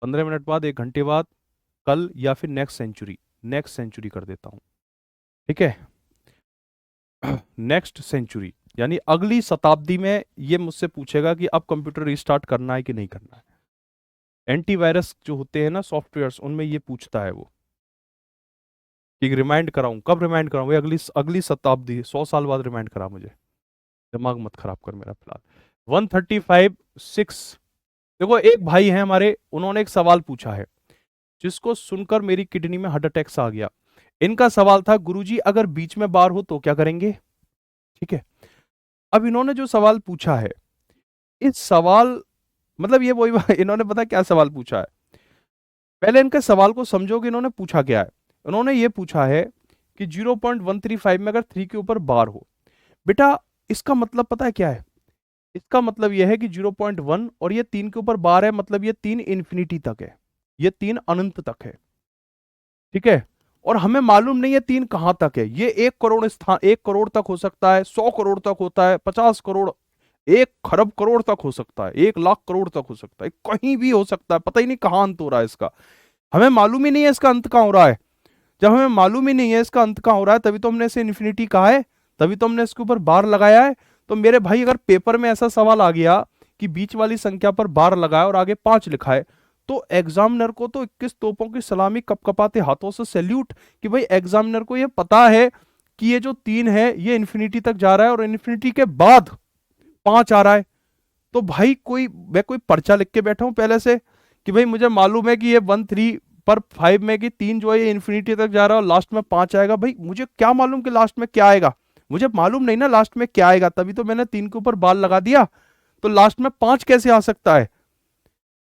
15 minute बाद, 1 घंटे बाद, कल, या फिर नेक्स्ट सेंचुरी। नेक्स्ट सेंचुरी कर देता हूं, ठीक है। नेक्स्ट सेंचुरी यानी अगली शताब्दी में ये मुझसे पूछेगा कि अब कंप्यूटर रीस्टार्ट करना है कि नहीं करना है। एंटीवायरस जो होते हैं ना सॉफ्टवेयर्स, उनमें ये पूछता है वो कि रिमाइंड कराऊं, कब रिमाइंड कराऊं? अगली अगली शताब्दी, 100 साल बाद रिमाइंड करा मुझे। दिमाग मत खराब कर मेरा फिलहाल। 135 6। देखो एक भाई है हमारे, उन्होंने एक सवाल पूछा है जिसको सुनकर मेरी किडनी में हार्ट अटैक आ गया। इनका सवाल था, गुरुजी अगर बीच में बार हो तो क्या करेंगे? ठीक है, अब इन्होंने जो सवाल पूछा है, इस सवाल मतलब ये वही इन्होंने पता क्या सवाल पूछा है? पहले इनके सवाल को समझो कि इन्होंने पूछा क्या है। उन्होंने ये पूछा है कि 0.135 में अगर 3 के ऊपर बार हो, बेटा इसका मतलब पता है क्या है? इसका मतलब यह है कि 0.1 और ये 3 के ऊपर बार है, मतलब ये 3 इंफिनिटी तक है, ये 3 अनंत तक है। ठीक है, और हमें मालूम नहीं है 3 कहां तक है। ये 1 करोड़ स्थान, 1 करोड़ तक हो सकता है, 100 करोड़ तक होता है, 50 करोड़, 1 खरब करोड़ तक हो सकता है, 1 लाख करोड़ तक हो सकता है, कहीं भी हो सकता है, पता ही नहीं कहां अंत हो रहा है इसका। हमें मालूम ही नहीं है इसका अंत कहां हो रहा है। जब हमें मालूम ही नहीं है इसका अंत कहां हो रहा है, तभी तो हमने इसे इन्फिनिटी कहा है, तभी तो हमने इसके ऊपर बार लगाया है। तो मेरे भाई अगर पेपर में ऐसा सवाल आ गया कि बीच वाली संख्या पर बार लगाया और आगे 5 लिखा है, तो एग्जामिनर को तो 21 तोपों की सलामी कपकपाते हाथों से सैल्यूट, कि भाई एग्जामिनर को ये पता है कि ये जो 3 है ये इन्फिनिटी तक जा रहा है और इन्फिनिटी के बाद 5 आ रहा है। तो भाई मैं कोई पर्चा लिख के बैठा हूं पहले से कि भाई मुझे मालूम है कि ये 1 3 पर 5 में कि 3 जो है ये इन्फिनिटी तक जा रहा है और लास्ट में 5 आएगा। भाई मुझे क्या मालूम कि लास्ट में क्या आएगा? मुझे मालूम नहीं ना लास्ट में क्या आएगा, तभी तो मैंने 3 के ऊपर बाल लगा दिया। तो लास्ट में 5 कैसे आ सकता है?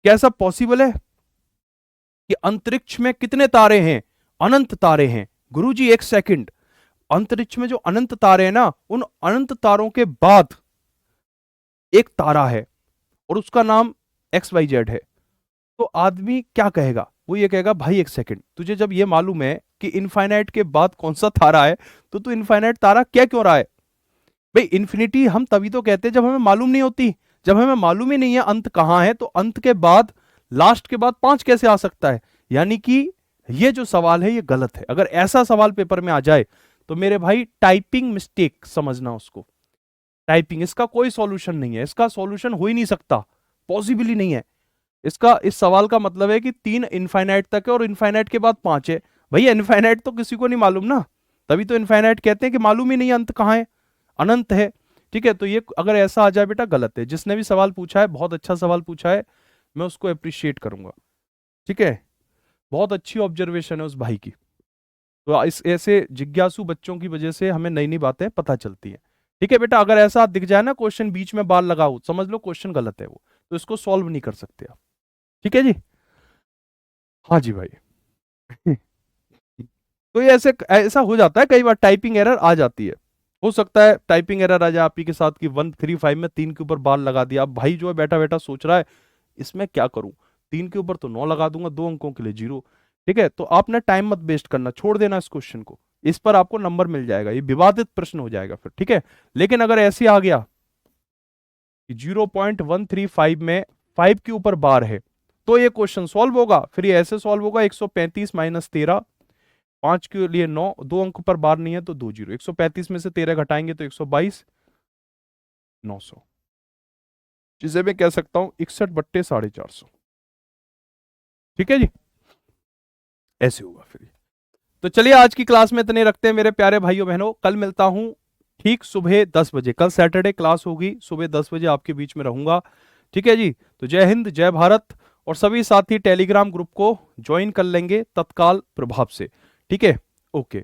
कैसा पॉसिबल है कि अंतरिक्ष में कितने तारे हैं? अनंत तारे हैं। गुरुजी एक सेकंड, अंतरिक्ष में जो अनंत तारे हैं ना, उन अनंत तारों के बाद एक तारा है और उसका नाम XYZ है। तो आदमी क्या कहेगा? वो ये कहेगा भाई एक सेकंड, तुझे जब ये मालूम है कि इनफाइनाइट के बाद कौन सा तारा है, तो तू इनफाइनाइट तारा क्या क्यों रहा है? भाई इन्फिनिटी हम तभी तो कहते हैं जब हमें मालूम नहीं होती। जब हमें मालूम ही नहीं है अंत कहां है, तो अंत के बाद, लास्ट के बाद 5 कैसे आ सकता है? यानी कि ये जो सवाल है ये गलत है। अगर ऐसा सवाल पेपर में आ जाए तो मेरे भाई टाइपिंग मिस्टेक समझना उसको। टाइपिंग, इसका कोई सॉल्यूशन नहीं है, इसका सॉल्यूशन हो ही नहीं सकता, पॉसिबल ही नहीं है। इसका, इस सवाल का मतलब है कि 3 इनफाइनाइट तक है और इनफाइनाइट के बाद 5 है। भैया इनफाइनाइट तो किसी को नहीं मालूम ना, तभी तो इनफाइनाइट कहते हैं कि मालूम ही नहीं अंत कहां है, अनंत है। ठीक है, तो ये अगर ऐसा आ जाए बेटा गलत है। जिसने भी सवाल पूछा है बहुत अच्छा सवाल पूछा है, मैं उसको अप्रिशिएट करूंगा। ठीक है, बहुत अच्छी ऑब्जर्वेशन है उस भाई की। तो इस ऐसे जिज्ञासु बच्चों की वजह से हमें नई नई बातें पता चलती हैं। ठीक है बेटा, अगर ऐसा दिख जाए ना क्वेश्चन बीच में बाल लगाओ, समझ लो क्वेश्चन गलत है वो, तो इसको सॉल्व नहीं कर सकते आप। ठीक है जी, हाँ जी भाई। तो ये ऐसे ऐसा हो जाता है, कई बार टाइपिंग एरर आ जाती है। हो सकता है टाइपिंग एरर आ जाए आप ही के साथ कि 135 में 3 के ऊपर बाल लगा दिया। अब भाई जो है बैठा बैठा सोच रहा है इसमें क्या करूं, 3 के ऊपर तो 9 लगा दूंगा, 2 अंकों के लिए 0। ठीक है, तो आपने टाइम मत वेस्ट करना, छोड़ देना इस क्वेश्चन को, इस पर आपको नंबर मिल जाएगा, ये विवादित प्रश्न हो जाएगा फिर। ठीक है, लेकिन अगर ऐसे आ गया कि 0.135 में 5 के ऊपर बार है, तो ये क्वेश्चन सॉल्व होगा। फिर ये ऐसे सॉल्व होगा, 135 माइनस 13, 5 के लिए 9, 2 अंक पर बार नहीं है तो 2 0, 135 में से 13 घटाएंगे तो 122, 900। जिसे मैं कह सकता हूं 61/450। ठीक है जी, ऐसे होगा फिर। तो चलिए आज की क्लास में इतने रखते हैं मेरे प्यारे भाइयों बहनों। कल मिलता हूं ठीक सुबह 10 बजे। कल सैटरडे क्लास होगी, सुबह 10 बजे आपके बीच में रहूंगा। ठीक है जी। तो जय हिंद, जय भारत। और सभी साथी टेलीग्राम ग्रुप को ज्वाइन कर लेंगे तत्काल प्रभाव से। ठीक है, ओके।